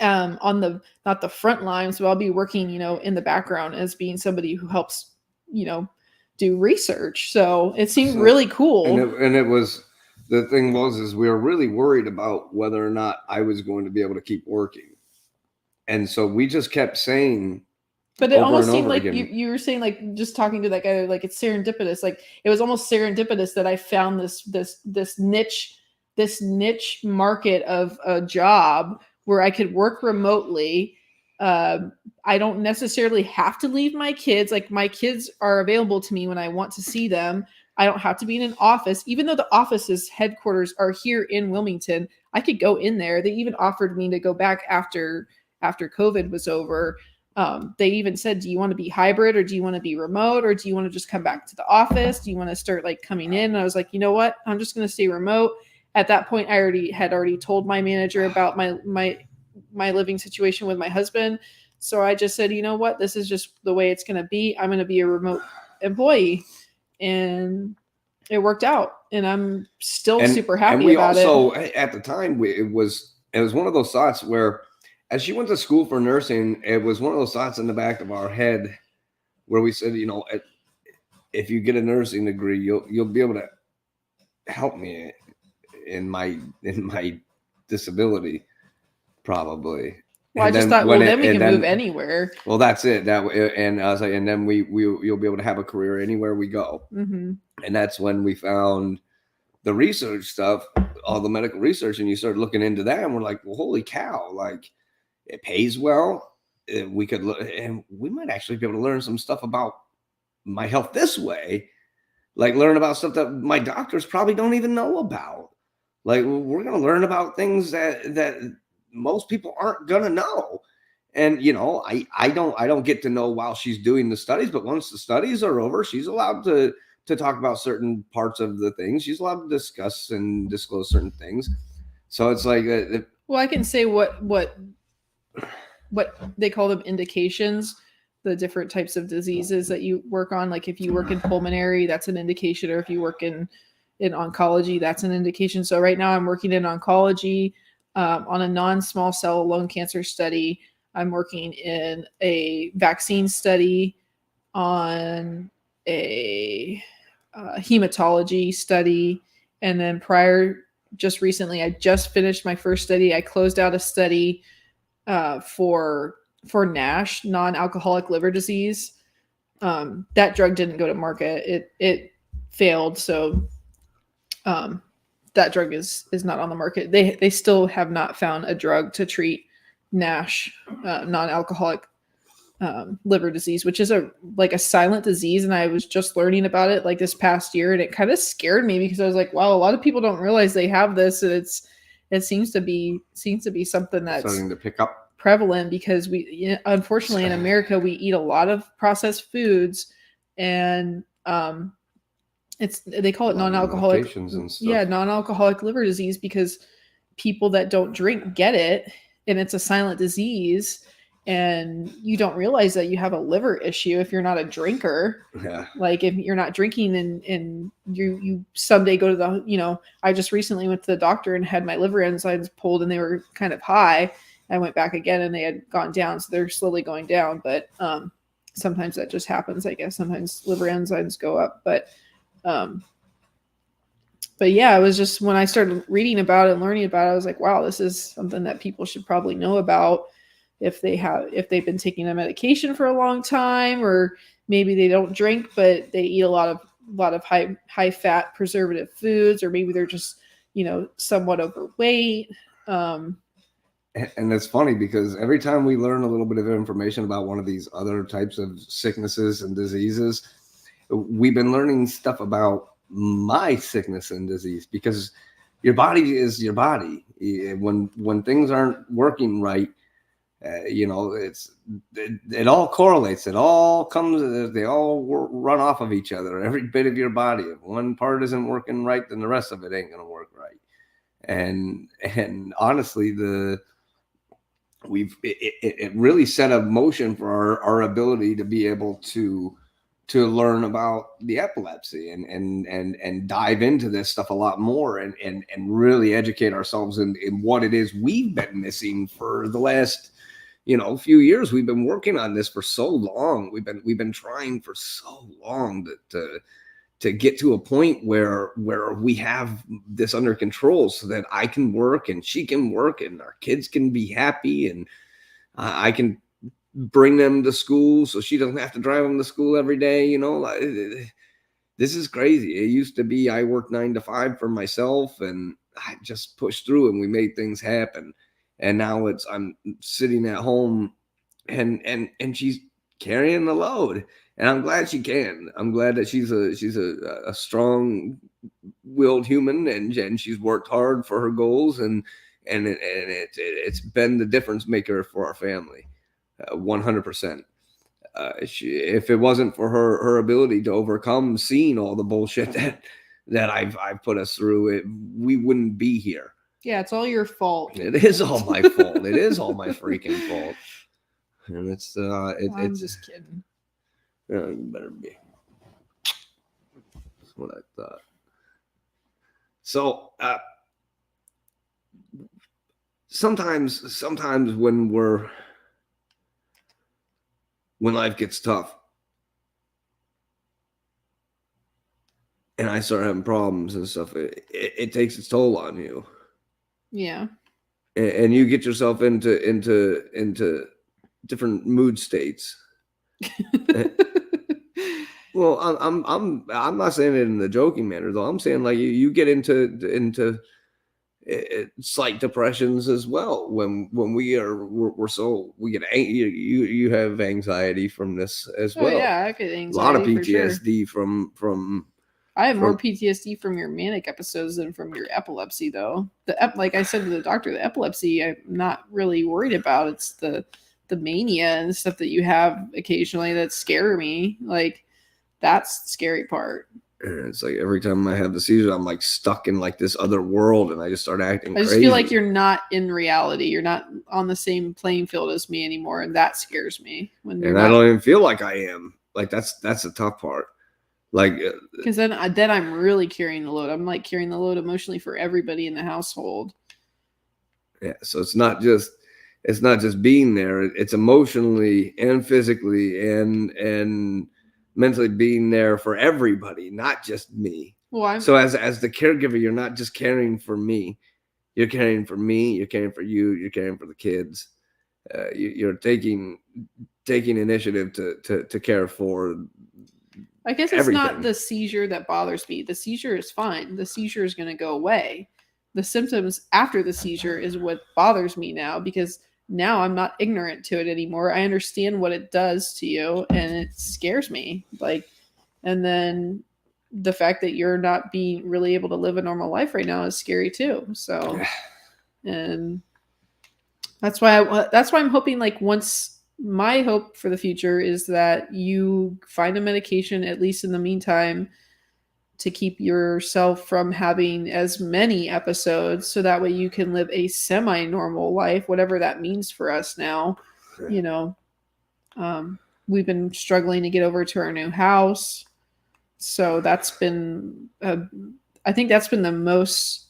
on not the front lines, but I'll be working, in the background as being somebody who helps, do research. So it seemed really cool. And it was, the thing was we were really worried about whether or not I was going to be able to keep working. And so we just kept saying, but it almost seemed like you were saying, like, just talking to that guy, like it's serendipitous. Like it was almost serendipitous that I found this niche market of a job where I could work remotely. I don't necessarily have to leave my kids. Like my kids are available to me when I want to see them. I don't have to be in an office, even though the office's headquarters are here in Wilmington. I could go in there. They even offered me to go back after COVID was over. They even said, do you want to be hybrid, or do you want to be remote, or do you want to just come back to the office? Do you want to start like coming in? And I was like, you know what? I'm just going to stay remote. At that point, I already told my manager about my living situation with my husband. So I just said, you know what? This is just the way it's going to be. I'm going to be a remote employee. And it worked out, and I'm still super happy about it. Also, at the time, it was one of those thoughts where, as she went to school for nursing, it was one of those thoughts in the back of our head where we said, if you get a nursing degree, you'll be able to help me in my disability, probably. Well, and I just thought, then we can move anywhere. Well, that's it. And I was like, and then you'll be able to have a career anywhere we go. Mm-hmm. And that's when we found the research stuff, all the medical research, and you started looking into that, and we're like, well, holy cow! Like, it pays well. We could look, and we might actually be able to learn some stuff about my health this way, like learn about stuff that my doctors probably don't even know about. Like, we're going to learn about things that most people aren't gonna know. And I don't get to know while she's doing the studies, but once the studies are over, she's allowed to talk about certain parts of the things. She's allowed to discuss and disclose certain things. So it's like, well, I can say what they call them indications, the different types of diseases that you work on. Like if you work in pulmonary, that's an indication, or if you work in oncology, that's an indication. So right now I'm working in oncology. on a non-small cell lung cancer study. I'm working in a vaccine study, on a hematology study, and then just recently, I just finished my first study. I closed out a study for NASH, non-alcoholic liver disease. That drug didn't go to market. It failed, so that drug is not on the market. They still have not found a drug to treat NASH, non-alcoholic liver disease, which is a silent disease. And I was just learning about it like this past year, and it kind of scared me because I was like, wow, a lot of people don't realize they have this, and it seems to be something that's starting to pick up prevalent because unfortunately in America we eat a lot of processed foods, and they call it non-alcoholic non-alcoholic liver disease because people that don't drink get it, and it's a silent disease, and you don't realize that you have a liver issue if you're not a drinker. Yeah. Like if you're not drinking and you someday go to the, I just recently went to the doctor and had my liver enzymes pulled, and they were kind of high. I went back again and they had gone down. So they're slowly going down, but sometimes that just happens, I guess. Sometimes liver enzymes go up, but yeah, it was just when I started reading about it and learning about it, I was like, wow, this is something that people should probably know about if they've been taking a medication for a long time, or maybe they don't drink, but they eat a lot of high fat preservative foods, or maybe they're just, somewhat overweight. And it's funny because every time we learn a little bit of information about one of these other types of sicknesses and diseases, we've been learning stuff about my sickness and disease, because your body is your body. When things aren't working right, it all correlates. It all comes. They all run off of each other. Every bit of your body. If one part isn't working right, then the rest of it ain't gonna work right. And honestly, it really set a motion for our ability to be able to learn about the epilepsy and dive into this stuff a lot more and really educate ourselves in what it is we've been missing for the last few years. We've been working on this for so long. We've been trying for so long to get to a point where we have this under control, so that I can work and she can work and our kids can be happy, and I can bring them to school so she doesn't have to drive them to school every day. This is crazy. It used to be I worked 9 to 5 for myself, and I just pushed through and we made things happen. And now I'm sitting at home and she's carrying the load, and I'm glad she can. I'm glad that she's a strong-willed human, and she's worked hard for her goals, and it's been the difference maker for our family, 100%. If it wasn't for her ability to overcome seeing all the bullshit that I've put us through, we wouldn't be here. Yeah, it's all your fault. It is all my fault. It is all my freaking fault. And it's I'm just kidding. It better be. That's what I thought. So sometimes when life gets tough and I start having problems and stuff, it takes its toll on you. Yeah. And you get yourself into different mood states. Well, I'm not saying it in the joking manner though. I'm saying like you get into slight depressions as well when we get you have anxiety from this as well. Yeah, I get anxiety. A lot of PTSD from. I have more PTSD from your manic episodes than from your epilepsy, though. Like I said to the doctor, the epilepsy I'm not really worried about. It's the mania and stuff that you have occasionally that scare me. Like that's the scary part. And it's like every time I have the seizure, I'm like stuck in like this other world, and I just start acting crazy. I just feel like you're not in reality. You're not on the same playing field as me anymore, and that scares me. I don't even feel like I am. Like that's the tough part. Like, because then I'm really carrying the load. I'm like carrying the load emotionally for everybody in the household. Yeah. So it's not just being there. It's emotionally and physically and mentally being there for everybody, not just me. Well, so as the caregiver, you're not just caring for me. You're caring for me. You're caring for you. You're caring for the kids. You're taking initiative to care for. I guess it's everything. not the seizure that bothers me. The seizure is fine. The seizure is going to go away. The symptoms after the seizure is what bothers me now, because now I'm not ignorant to it anymore. I understand what it does to you, and it scares me. Like, and then the fact that you're not being really able to live a normal life right now is scary too. So, and that's why I'm hoping, like, once, my hope for the future is that you find a medication, at least in the meantime, to keep yourself from having as many episodes, so that way you can live a semi-normal life, whatever that means for us now. You know, we've been struggling to get over to our new house, so that's been I think that's been the most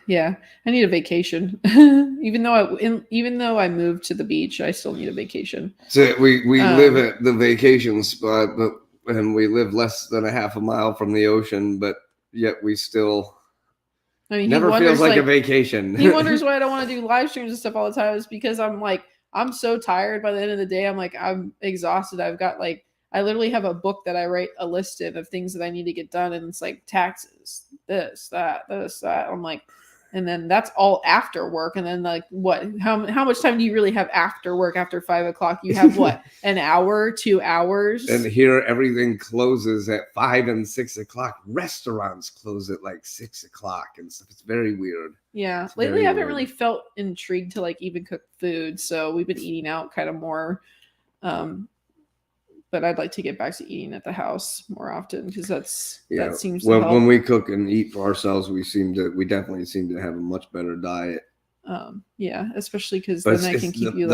yeah, I need a vacation. even though I moved to the beach, I still need a vacation. So we live at the vacation spot, and we live less than a half a mile from the ocean, but yet we still. I mean, never feels like a vacation. He wonders why I don't want to do live streams and stuff all the time. Is because I'm so tired by the end of the day. I'm exhausted. I've got I literally have a book that I write a list in of things that I need to get done, and it's like taxes, this, that. I'm like, and then that's all after work. And then what? How much time do you really have after work? After 5 o'clock, you have what? An hour, 2 hours. And here everything closes at 5 and 6 o'clock. Restaurants close at 6 o'clock and stuff. It's very weird. Yeah, lately I haven't really felt intrigued to even cook food, so we've been eating out kind of more. But I'd like to get back to eating at the house more often, because that seems to help. When we cook and eat for ourselves, we definitely seem to have a much better diet. Yeah, especially because then I can keep you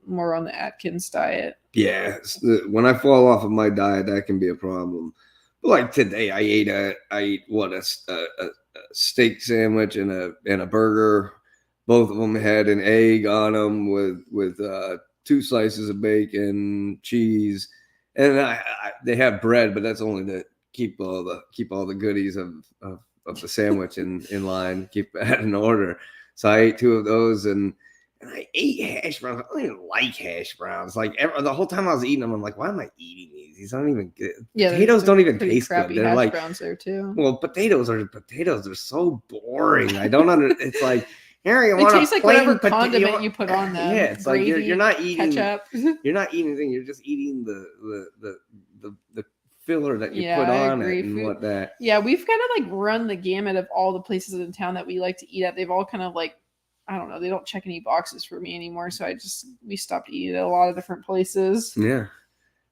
more on the Atkins diet. Yeah, when I fall off of my diet, that can be a problem. But like today, I ate a steak sandwich and a burger. Both of them had an egg on them with 2 slices of bacon, cheese, and they have bread, but that's only to keep all the goodies of the sandwich in line, keep that in order. So I ate 2 of those, and I ate hash browns. I don't even like hash browns. The whole time I was eating them, I'm like, why am I eating these? These aren't even good. Yeah, potatoes don't even taste good. They're hash browns there too. Well, potatoes are so boring. I don't it's like. It tastes like whatever condiment you put on them. Yeah, it's gravy, like you're not eating ketchup. You're not eating anything. You're just eating the filler that you put on it and what that. Yeah, we've kind of run the gamut of all the places in town that we like to eat at. They've all kind of I don't know. They don't check any boxes for me anymore. So we stopped eating at a lot of different places. Yeah,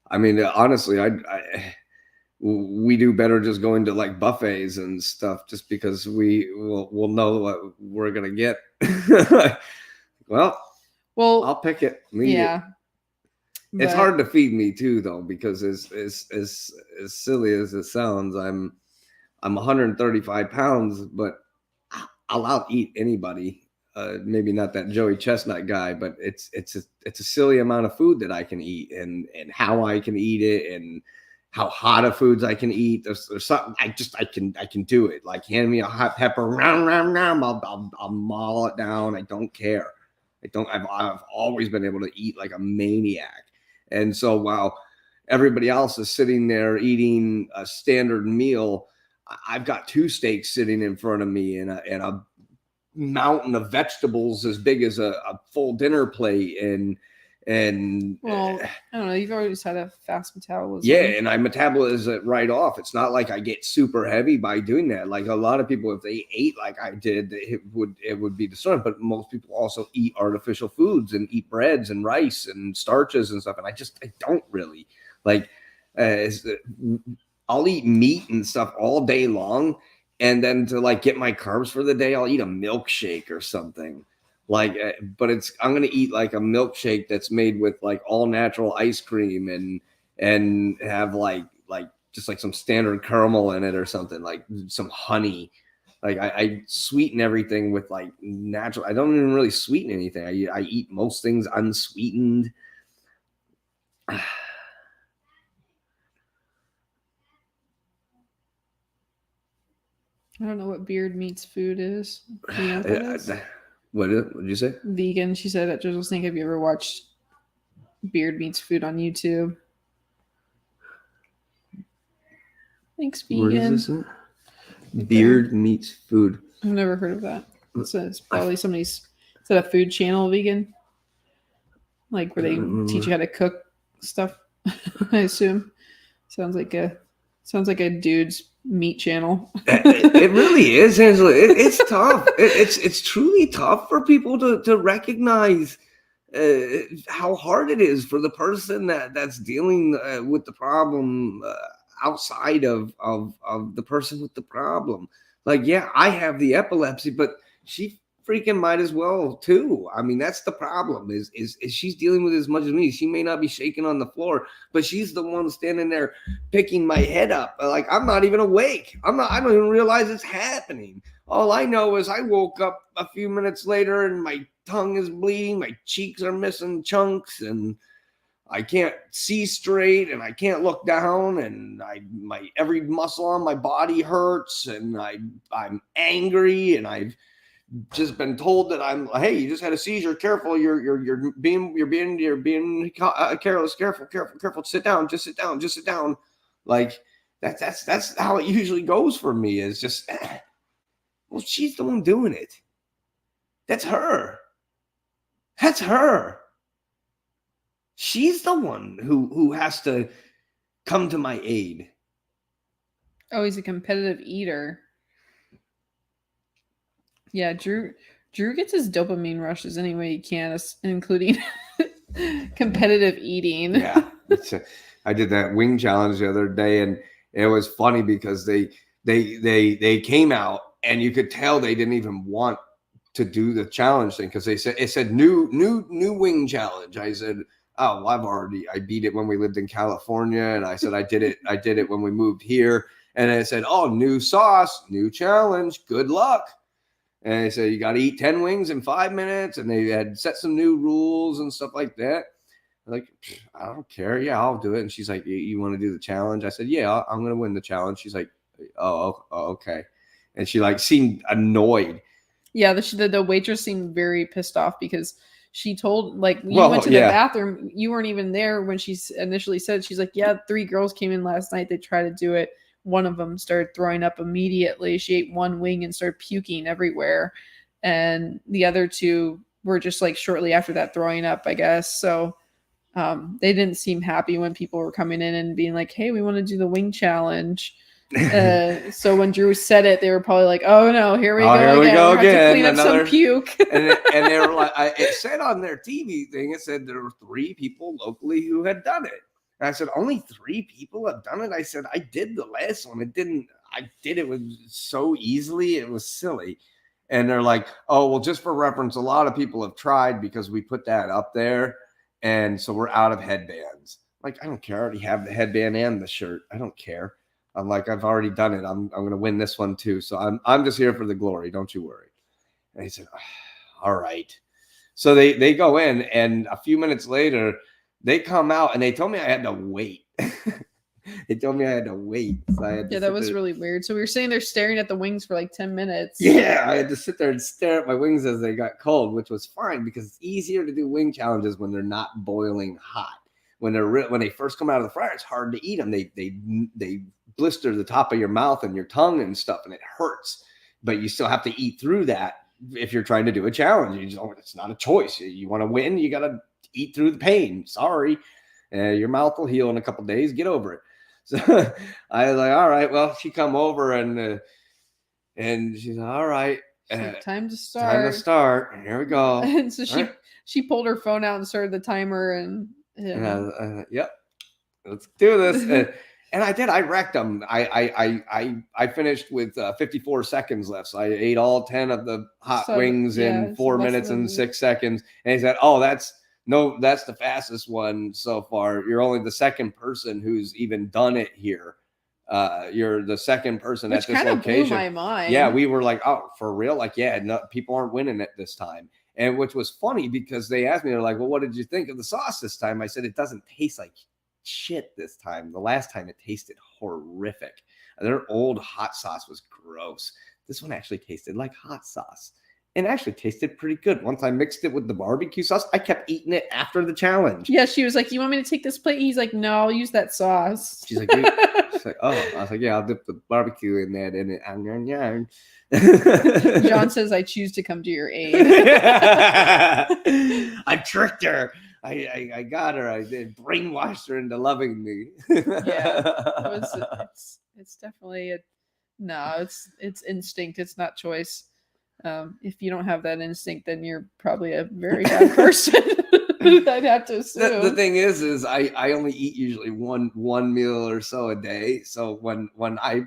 I mean, honestly, we do better just going to buffets and stuff, just because we'll know what we're gonna get. well, I'll pick it. Yeah. It's hard to feed me too, though, because as silly as it sounds, I'm 135 pounds, but I'll out eat anybody. Maybe not that Joey Chestnut guy, but it's a silly amount of food that I can eat, and how I can eat it, and how hot of foods I can eat. There's something I can do it. Hand me a hot pepper, I'll maul it down. I don't care. I've always been able to eat like a maniac. And so while everybody else is sitting there eating a standard meal, I've got 2 steaks sitting in front of me and a mountain of vegetables as big as a full dinner plate, and well, I don't know, you've always had a fast metabolism. Yeah, and I metabolize it right off. It's not like I get super heavy by doing that. Like a lot of people, if they ate like I did, it would be disturbing. But most people also eat artificial foods and eat breads and rice and starches and stuff. And I don't really I'll eat meat and stuff all day long, and then to get my carbs for the day, I'll eat a milkshake or something. But I'm gonna eat a milkshake that's made with all natural ice cream and have just some standard caramel in it or something, some honey. Like I sweeten everything with like natural. I don't even really sweeten anything. I eat most things unsweetened. I don't know what beard meets food is. Do you know what that is? What did you say? Vegan. She said at dRiZzLe. Have you ever watched Beard Meets Food on YouTube? Thanks, vegan. Where is this at? Beard meets food. I've never heard of that. It's probably somebody's. Is that a food channel, vegan? Like where they teach you how to cook stuff. I assume. Sounds like a dude's meat channel. It really is, Angela. It's tough. It's truly tough for people to recognize how hard it is for the person that's dealing with the problem outside of the person with the problem. Like, yeah, I have the epilepsy, but she freaking might as well too. I mean, that's the problem is she's dealing with as much as me. She may not be shaking on the floor, but she's the one standing there picking my head up. Like, I'm not even awake. I don't even realize it's happening. All I know is I woke up a few minutes later and my tongue is bleeding, my cheeks are missing chunks, and I can't see straight, and I can't look down, and my every muscle on my body hurts, and I'm angry, and I've just been told that hey, you just had a seizure. Careful, you're being careless. Careful. Sit down. Just sit down. Just sit down. Like that's how it usually goes for me. Is just well, she's the one doing it. That's her. That's her. She's the one who has to come to my aid. Oh, he's a competitive eater. Yeah, Drew gets his dopamine rushes any way he can, including competitive eating. Yeah, I did that wing challenge the other day, and it was funny because they came out, and you could tell they didn't even want to do the challenge thing because it said new wing challenge. I said, oh, well, I beat it when we lived in California, and I said I did it when we moved here, and it said, oh, new sauce, new challenge, good luck. And they said, you got to eat 10 wings in 5 minutes. And they had set some new rules and stuff like that. I'm like, I don't care. Yeah, I'll do it. And she's like, you want to do the challenge? I said, yeah, I'm going to win the challenge. She's like, oh, okay. And she like seemed annoyed. Yeah, the waitress seemed very pissed off because she told, like, you went to the bathroom. You weren't even there when she initially said, she's like, yeah, 3 girls came in last night. They tried to do it. One of them started throwing up immediately. She ate 1 wing and started puking everywhere. And the other 2 were just like shortly after that throwing up, I guess. So they didn't seem happy when people were coming in and being like, hey, we want to do the wing challenge. So when Drew said it, they were probably like, oh no, here we go again. We have to clean up some puke. and they were like, it said on their TV thing, it said there were 3 people locally who had done it. And I said, only 3 people have done it? I said, I did the last one. I did it so easily. It was silly. And they're like, oh, well, just for reference, a lot of people have tried because we put that up there. And so we're out of headbands. Like, I don't care. I already have the headband and the shirt. I don't care. I'm like, I've already done it. I'm going to win this one too. So I'm just here for the glory. Don't you worry. And he said, all right. So they go in, and a few minutes later, they come out, and they told me I had to wait. They told me I had to wait. So that was really weird. So we were sitting there staring at the wings for like 10 minutes. Yeah, I had to sit there and stare at my wings as they got cold, which was fine because it's easier to do wing challenges when they're not boiling hot. When they first come out of the fryer, it's hard to eat them. They blister the top of your mouth and your tongue and stuff, and it hurts. But you still have to eat through that if you're trying to do a challenge. It's not a choice. You want to win, you got to eat through the pain. Sorry. Your mouth will heal in a couple of days. Get over it. So I was like, all right, well, she come over and she's like, all right. Time to start. Time to start. Here we go. And so she pulled her phone out and started the timer and yep. Let's do this. And I did. I wrecked them. I finished with 54 seconds left. So I ate all 10 of the hot wings in 4 minutes and 6 seconds. And he said, oh, that's the fastest one so far. You're only the second person who's even done it here. you're the second person Which at this kind of blew location. my mind. Yeah, we were like, oh, for real? Like, yeah, no, people aren't winning it this time. And which was funny because they asked me, they're like, well, what did you think of the sauce this time? I said, it doesn't taste like shit this time. The last time it tasted horrific. Their old hot sauce was gross. This one actually tasted like hot sauce. And actually tasted pretty good. Once I mixed it with the barbecue sauce, I kept eating it after the challenge. Yeah, she was like, you want me to take this plate? He's like, no, I'll use that sauce. She's like, oh, I was like, yeah, I'll dip the barbecue in that in it. John says, I choose to come to your aid. I tricked her. I got her. I did brainwashed her into loving me. Yeah, it's definitely it's instinct. It's not choice. If you don't have that instinct, then you're probably a very bad person. I'd have to assume. The thing is I only eat usually one meal or so a day. So when I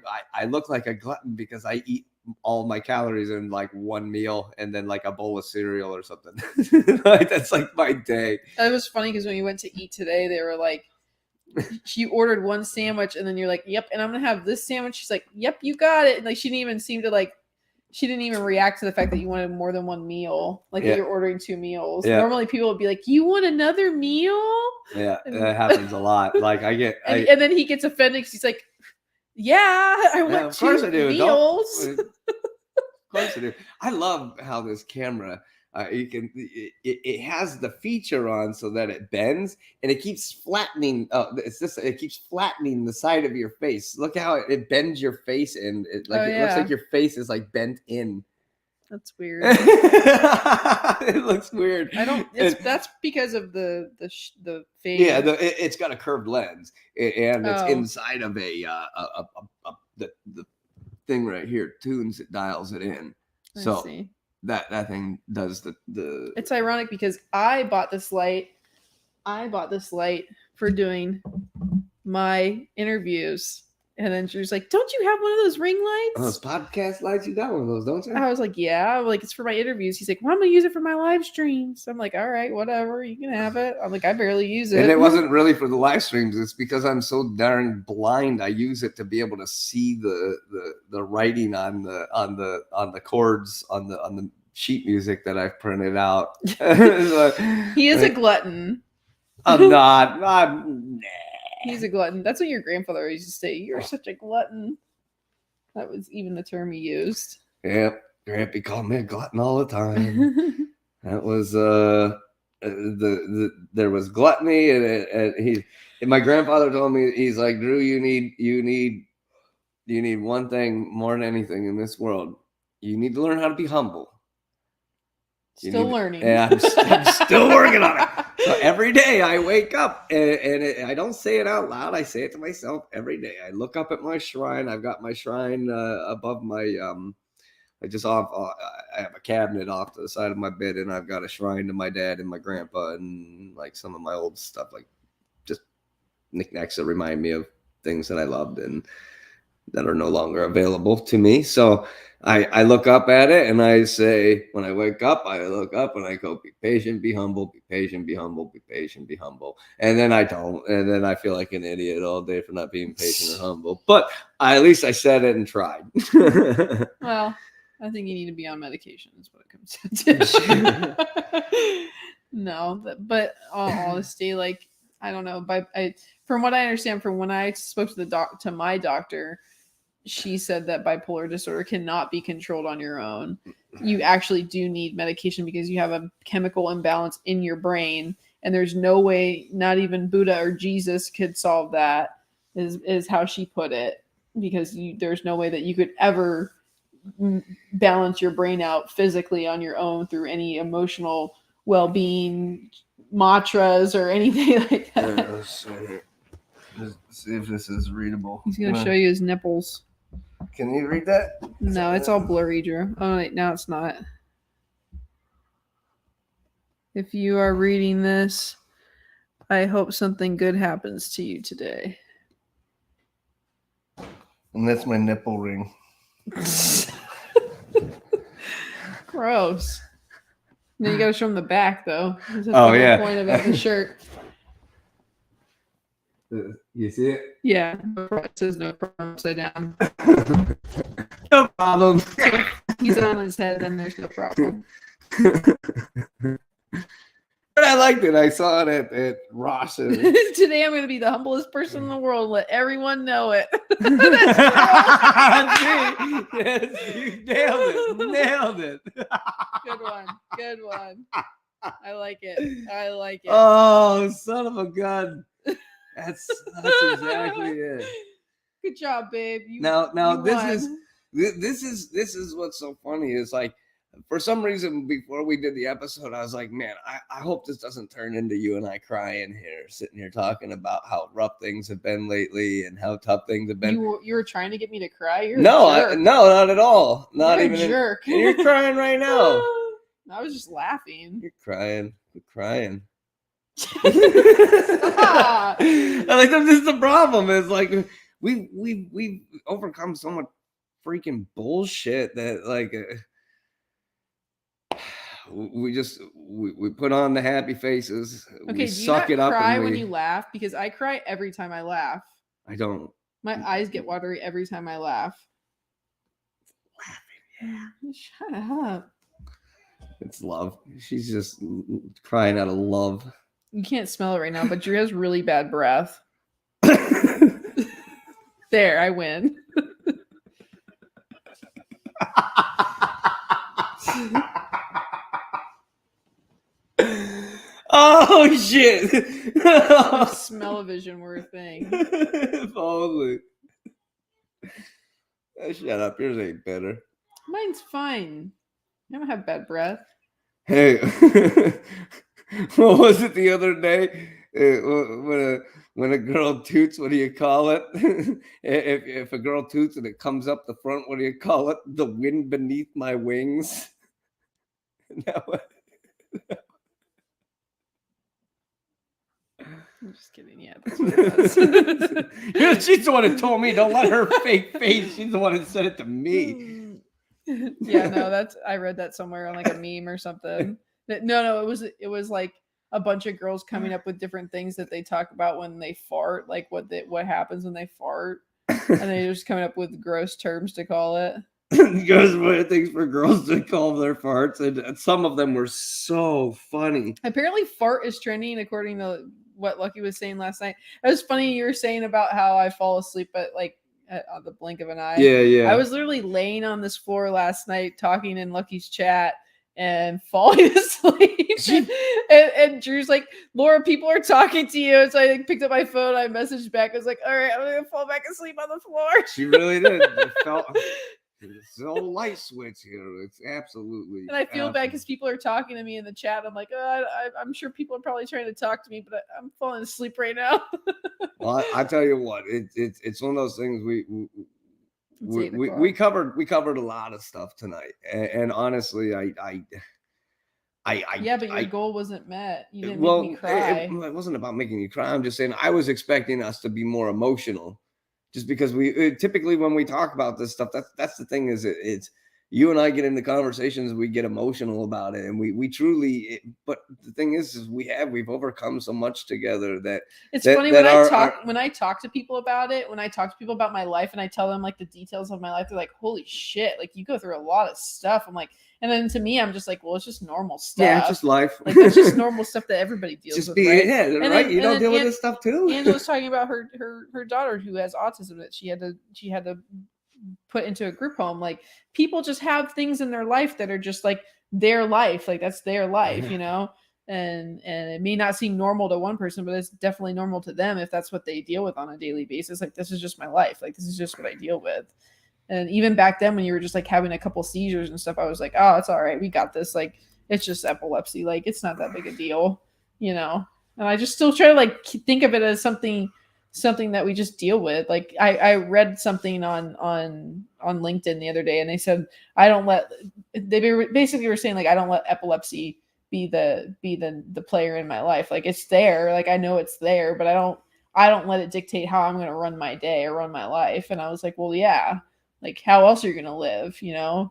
look like a glutton because I eat all my calories in like one meal and then like a bowl of cereal or something. Like, that's like my day. It was funny because when we went to eat today, they were like, she ordered one sandwich and then you're like, yep, and I'm gonna have this sandwich. She's like, yep, you got it. And like she didn't even seem to like, she didn't even react to the fact that you wanted more than one meal, like that you're ordering 2 meals. Normally people would be like, you want another meal? Yeah, that happens a lot. Like I get and then he gets offended because he's like, yeah, I want of course 2 I do. meals. Of course I do. I love how this camera it has the feature on so that it bends and it keeps flattening. It keeps flattening the side of your face. Look how it bends your face and it looks like your face is like bent in. That's weird. It looks weird. That's because of the fade. Yeah, it's got a curved lens and it's inside of the thing right here tunes it, dials it in. So that thing does the. It's ironic because I bought this light for doing my interviews. And then she was like, don't you have one of those ring lights? Those podcast lights, you got one of those, don't you? I was like, yeah. I'm like, it's for my interviews. He's like, well, I'm going to use it for my live streams. I'm like, all right, whatever. You can have it. I'm like, I barely use it. And it wasn't really for the live streams. It's because I'm so darn blind. I use it to be able to see the writing on the chords on the sheet music that I've printed out. He is a glutton. I'm not. Nah. He's a glutton. That's what your grandfather used to say. You're such a glutton. That was even the term he used. Yep. Grampy called me a glutton all the time. That was there was gluttony and my grandfather told me, he's like, Drew, you need one thing more than anything in this world. You need to learn how to be humble. Still learning. Yeah, I'm still working on it. So every day I wake up and I don't say it out loud. I say it to myself every day. I look up at my shrine. I've got my shrine above my I have a cabinet off to the side of my bed, and I've got a shrine to my dad and my grandpa and like some of my old stuff, like just knickknacks that remind me of things that I loved and that are no longer available to me. So I look up at it and I say, when I wake up, I look up and I go, be patient, be humble, be patient, be humble, be patient, be humble. And then I don't. And then I feel like an idiot all day for not being patient or humble. But at least I said it and tried. Well, I think you need to be on medication is what it comes down to. No, but all honesty, like, I don't know. From what I understand, from when I spoke to my doctor, she said that bipolar disorder cannot be controlled on your own. You actually do need medication because you have a chemical imbalance in your brain, and there's no way, not even Buddha or Jesus could solve that, is how she put it, because there's no way that you could ever balance your brain out physically on your own through any emotional well-being mantras or anything like that. Yeah, let's see if this is readable. He's going to show you his nipples. Can you read that? No, it's all blurry, Drew. Oh, wait, now it's not. If you are reading this, I hope something good happens to you today. And that's my nipple ring. Gross. Now you got to show him the back, though. That's the point of the shirt. You see it? Yeah, it says no problem upside down. No problem. He's on his head, then there's no problem. But I liked it. I saw it at Ross's. Today I'm going to be the humblest person in the world. Let everyone know it. Yes, you nailed it. Good one. Good one. I like it. I like it. Oh, son of a gun. That's exactly it. Good job, babe. Now you this is what's so funny is like, for some reason before we did the episode, I was like, man, I hope this doesn't turn into you and I crying here, sitting here talking about how rough things have been lately and how tough things have been. You were trying to get me to cry. You're no, a jerk. no, not at all. Not You're even a jerk. And you're crying right now. I was just laughing. You're crying. You're crying. Stop. I like this is the problem. Is like we've overcome so much freaking bullshit that like we put on the happy faces. Okay, we do suck you it not up. cry when you laugh? Because I cry every time I laugh. I don't. My eyes get watery every time I laugh. Laughing. Yeah. Shut up. It's love. She's just crying out of love. You can't smell it right now, but Drew has really bad breath. There, I win. Oh shit! If smell-o-vision were a thing. If only. Oh, shut up. Yours ain't better. Mine's fine. I don't have bad breath. Hey, what was it the other day? When a girl toots, what do you call it? If a girl toots and it comes up the front, what do you call it? The wind beneath my wings. I'm just kidding. Yeah, that's what it was. She's the one who told me. Don't let her fake face. She's the one who said it to me. Yeah, no, I read that somewhere on like a meme or something. No, it was like a bunch of girls coming up with different things that they talk about when they fart, like what happens when they fart, and they're just coming up with gross terms to call it. Gross things for girls to call their farts, and some of them were so funny. Apparently, fart is trending according to what Lucky was saying last night. It was funny you were saying about how I fall asleep at like on the blink of an eye. Yeah. I was literally laying on this floor last night talking in Lucky's chat and falling asleep. and Drew's like, Laura, people are talking to you. So I picked up my phone. I messaged back. I was like, all right, I'm going to fall back asleep on the floor. She really did. It felt... It's a light switch here. It's absolutely. And I feel bad because people are talking to me in the chat. I'm like, I'm sure people are probably trying to talk to me, but I'm falling asleep right now. Well, I tell you what, it's one of those things we covered a lot of stuff tonight, and honestly, yeah, but your goal wasn't met. You didn't make me cry. It wasn't about making you cry. I'm just saying I was expecting us to be more emotional. Just because we typically when we talk about this stuff, that's the thing is it's you and I get into conversations, we get emotional about it, and we truly. But the thing is we've overcome so much together that it's funny when I talk to people about it. When I talk to people about my life and I tell them like the details of my life, they're like, "Holy shit! Like you go through a lot of stuff." I'm like, and then to me, I'm just like, "Well, it's just normal stuff. Yeah, it's just life. Like it's just normal stuff that everybody deals with." Right? Yeah, and right. You don't deal with this stuff too. Angela was talking about her daughter who has autism that she had to put into a group home. Like people just have things in their life that are just like their life, like that's their life, you know. And it may not seem normal to one person, but it's definitely normal to them if that's what they deal with on a daily basis. Like this is just my life. Like this is just what I deal with. And even back then when you were just like having a couple seizures and stuff, I was like, oh, it's all right. We got this. Like it's just epilepsy. Like it's not that big a deal, you know. And I just still try to like think of it as something that we just deal with. Like I read something on LinkedIn the other day, and they said they basically were saying like I don't let epilepsy be the player in my life. Like it's there, like I know it's there, but I don't let it dictate how I'm going to run my day or run my life. And I was like, well, yeah, like how else are you going to live, you know?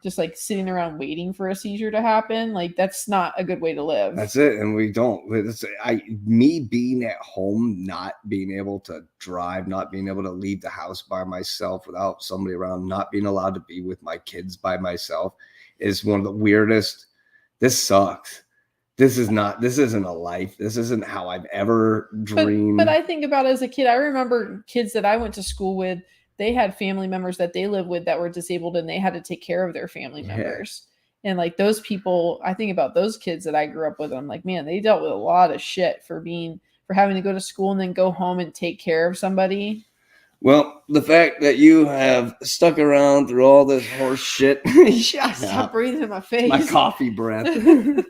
just like sitting around waiting for a seizure to happen. Like that's not a good way to live. That's it. And we don't. Me being at home, not being able to drive, not being able to leave the house by myself without somebody around, not being allowed to be with my kids by myself is one of the weirdest. This sucks. This isn't a life. This isn't how I've ever dreamed. But I think about it as a kid. I remember kids that I went to school with, they had family members that they lived with that were disabled and they had to take care of their family members. And like those people, I think about those kids that I grew up with. I'm like, man, they dealt with a lot of shit for having to go to school and then go home and take care of somebody. Well, the fact that you have stuck around through all this horse shit. Stop breathing in my face. My coffee breath. The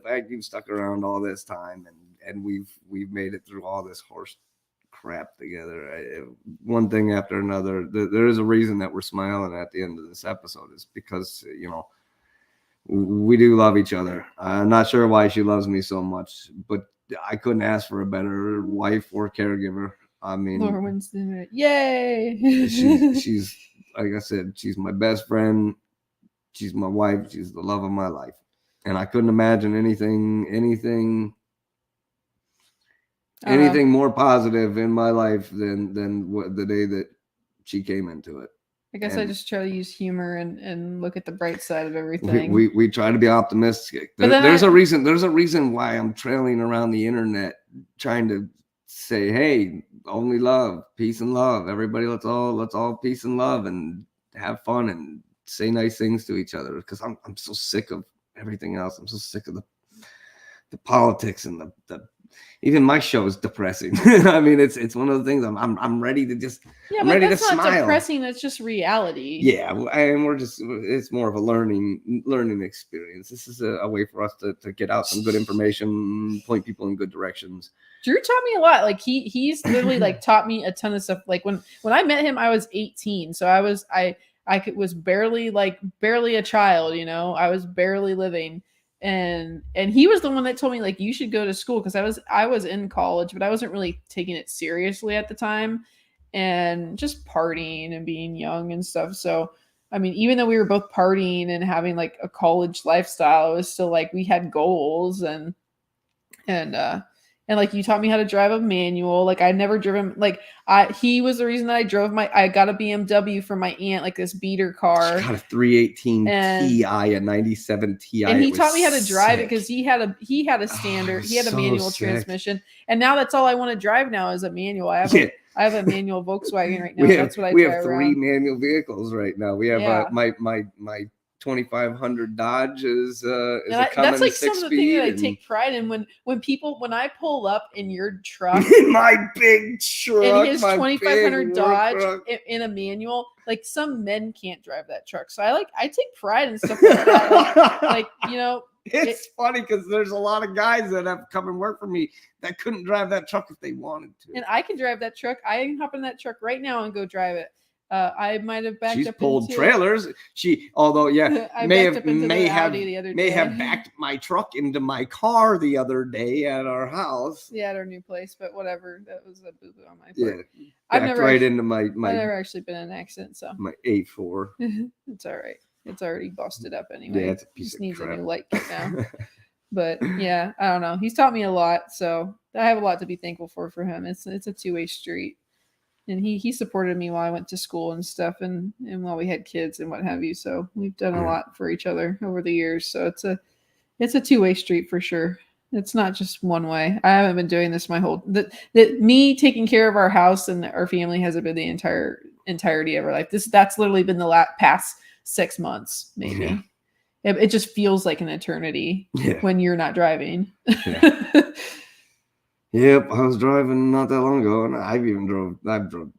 fact you've stuck around all this time and we've made it through all this horse crap together. One thing after another. There is a reason that we're smiling at the end of this episode is because, we do love each other. I'm not sure why she loves me so much, but I couldn't ask for a better wife or caregiver. I mean, Laura Winston, yay! she's like I said, she's my best friend. She's my wife. She's the love of my life, and I couldn't imagine anything more positive in my life than what the day that she came into it. I guess I just try to use humor and look at the bright side of everything. We try to be optimistic. There's a reason why I'm trailing around the internet trying to say, hey, only love, peace and love. Everybody, let's all peace and love and have fun and say nice things to each other, because I'm so sick of everything else. I'm so sick of the politics and the even my show is depressing. I mean, it's one of the things I'm ready to just I'm ready to smile. That's not depressing. That's just reality. Yeah, and it's more of a learning experience. This is a way for us to get out some good information, point people in good directions. Drew taught me a lot. Like he's literally like taught me a ton of stuff. Like when I met him, I was 18, so I was barely a child. I was barely living. And he was the one that told me like you should go to school, because I was in college, but I wasn't really taking it seriously at the time and just partying and being young and stuff. So I mean, even though we were both partying and having like a college lifestyle, it was still like we had goals and like you taught me how to drive a manual. Like I'd never driven, like he was the reason that I got a BMW for my aunt, like this beater car. She got a 318 Ti, a 97 Ti. And he taught me how to drive it because he had a standard, he had a manual transmission. And now that's all I want to drive now is a manual. I have a manual Volkswagen right now. That's what I drive. We have three manual vehicles right now. We have my 2500 Dodge is a that's like some of the things that I take pride in when I pull up in your truck, in my big truck, in his 2500 Dodge in a manual. Like some men can't drive that truck, so I take pride in stuff like that. It's funny because there's a lot of guys that have come and work for me that couldn't drive that truck if they wanted to, and I can drive that truck. I can hop in that truck right now and go drive it. I might have backed She's up. Pulled trailers. May have backed my truck into my car the other day at our house. Yeah, at our new place, but whatever. That was a boo boo on my part. Yeah, I've never actually been in an accident, so my 8.4. It's all right. It's already busted up anyway. Yeah, it's a piece just of needs crap. a new light kit now. But yeah, I don't know. He's taught me a lot, so I have a lot to be thankful for him. It's a two-way street. And he supported me while I went to school and stuff, and while we had kids and what have you. So we've done a lot for each other over the years. So it's a two-way street for sure. It's not just one way. I haven't been doing this my whole me taking care of our house and our family hasn't been the entirety of our life. That's literally been the past 6 months, maybe. Yeah. It just feels like an eternity when you're not driving. Yeah. Yep, I was driving not that long ago, and I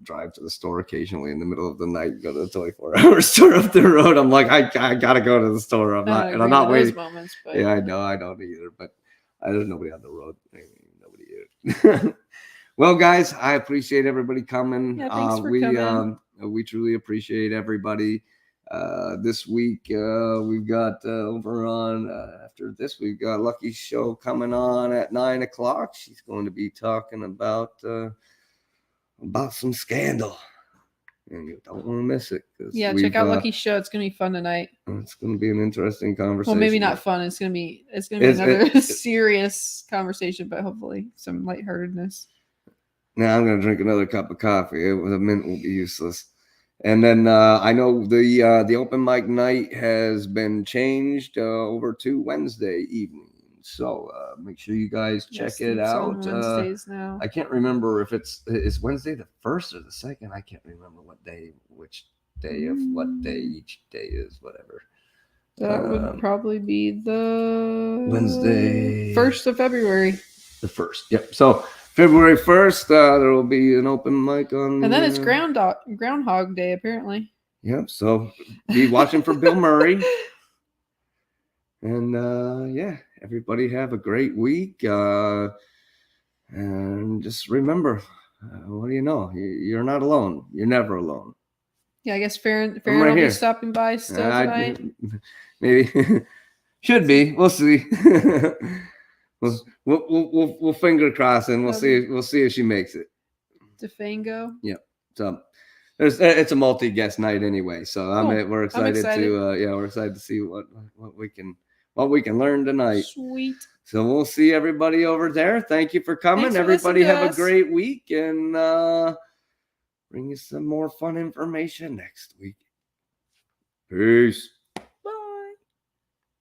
drive to the store occasionally in the middle of the night, go to the 24-hour store up the road. I'm like, I gotta go to the store. I'm not waiting. Moments, but... Yeah, I know, I don't either, but there's nobody on the road. Nobody here. Well, guys, I appreciate everybody coming. Yeah, thanks for coming. We truly appreciate everybody. This week we've got over on after this we've got Lucky's show coming on at 9:00. She's going to be talking about some scandal. and you don't want to miss it. Yeah, check out Lucky's show. It's gonna be fun tonight. It's gonna be an interesting conversation. Well, maybe not fun. It's gonna be another serious conversation, but hopefully some lightheartedness. Now I'm gonna drink another cup of coffee. The mint will be useless. And then I know the open mic night has been changed over to Wednesday evening. So make sure you guys check it out. On Wednesdays now. I can't remember if is Wednesday the 1st or the 2nd. I can't remember which day of what day each day is, whatever. That would probably be the Wednesday, 1st of February. The 1st, yep. So February 1st, there will be an open mic on. And then it's Groundhog Day, apparently. Yep. So be watching for Bill Murray. And yeah, everybody have a great week. And just remember, what do you know? You're not alone. You're never alone. Yeah, I guess Farron will be stopping by still tonight. Maybe should be. We'll see. We'll finger cross and we'll see if she makes it. DeFango. Yep. So it's a multi-guest night anyway. So we're excited to see what we can learn tonight. Sweet. So we'll see everybody over there. Thank you for coming. Thanks for everybody have listening to a great week and bring you some more fun information next week. Peace.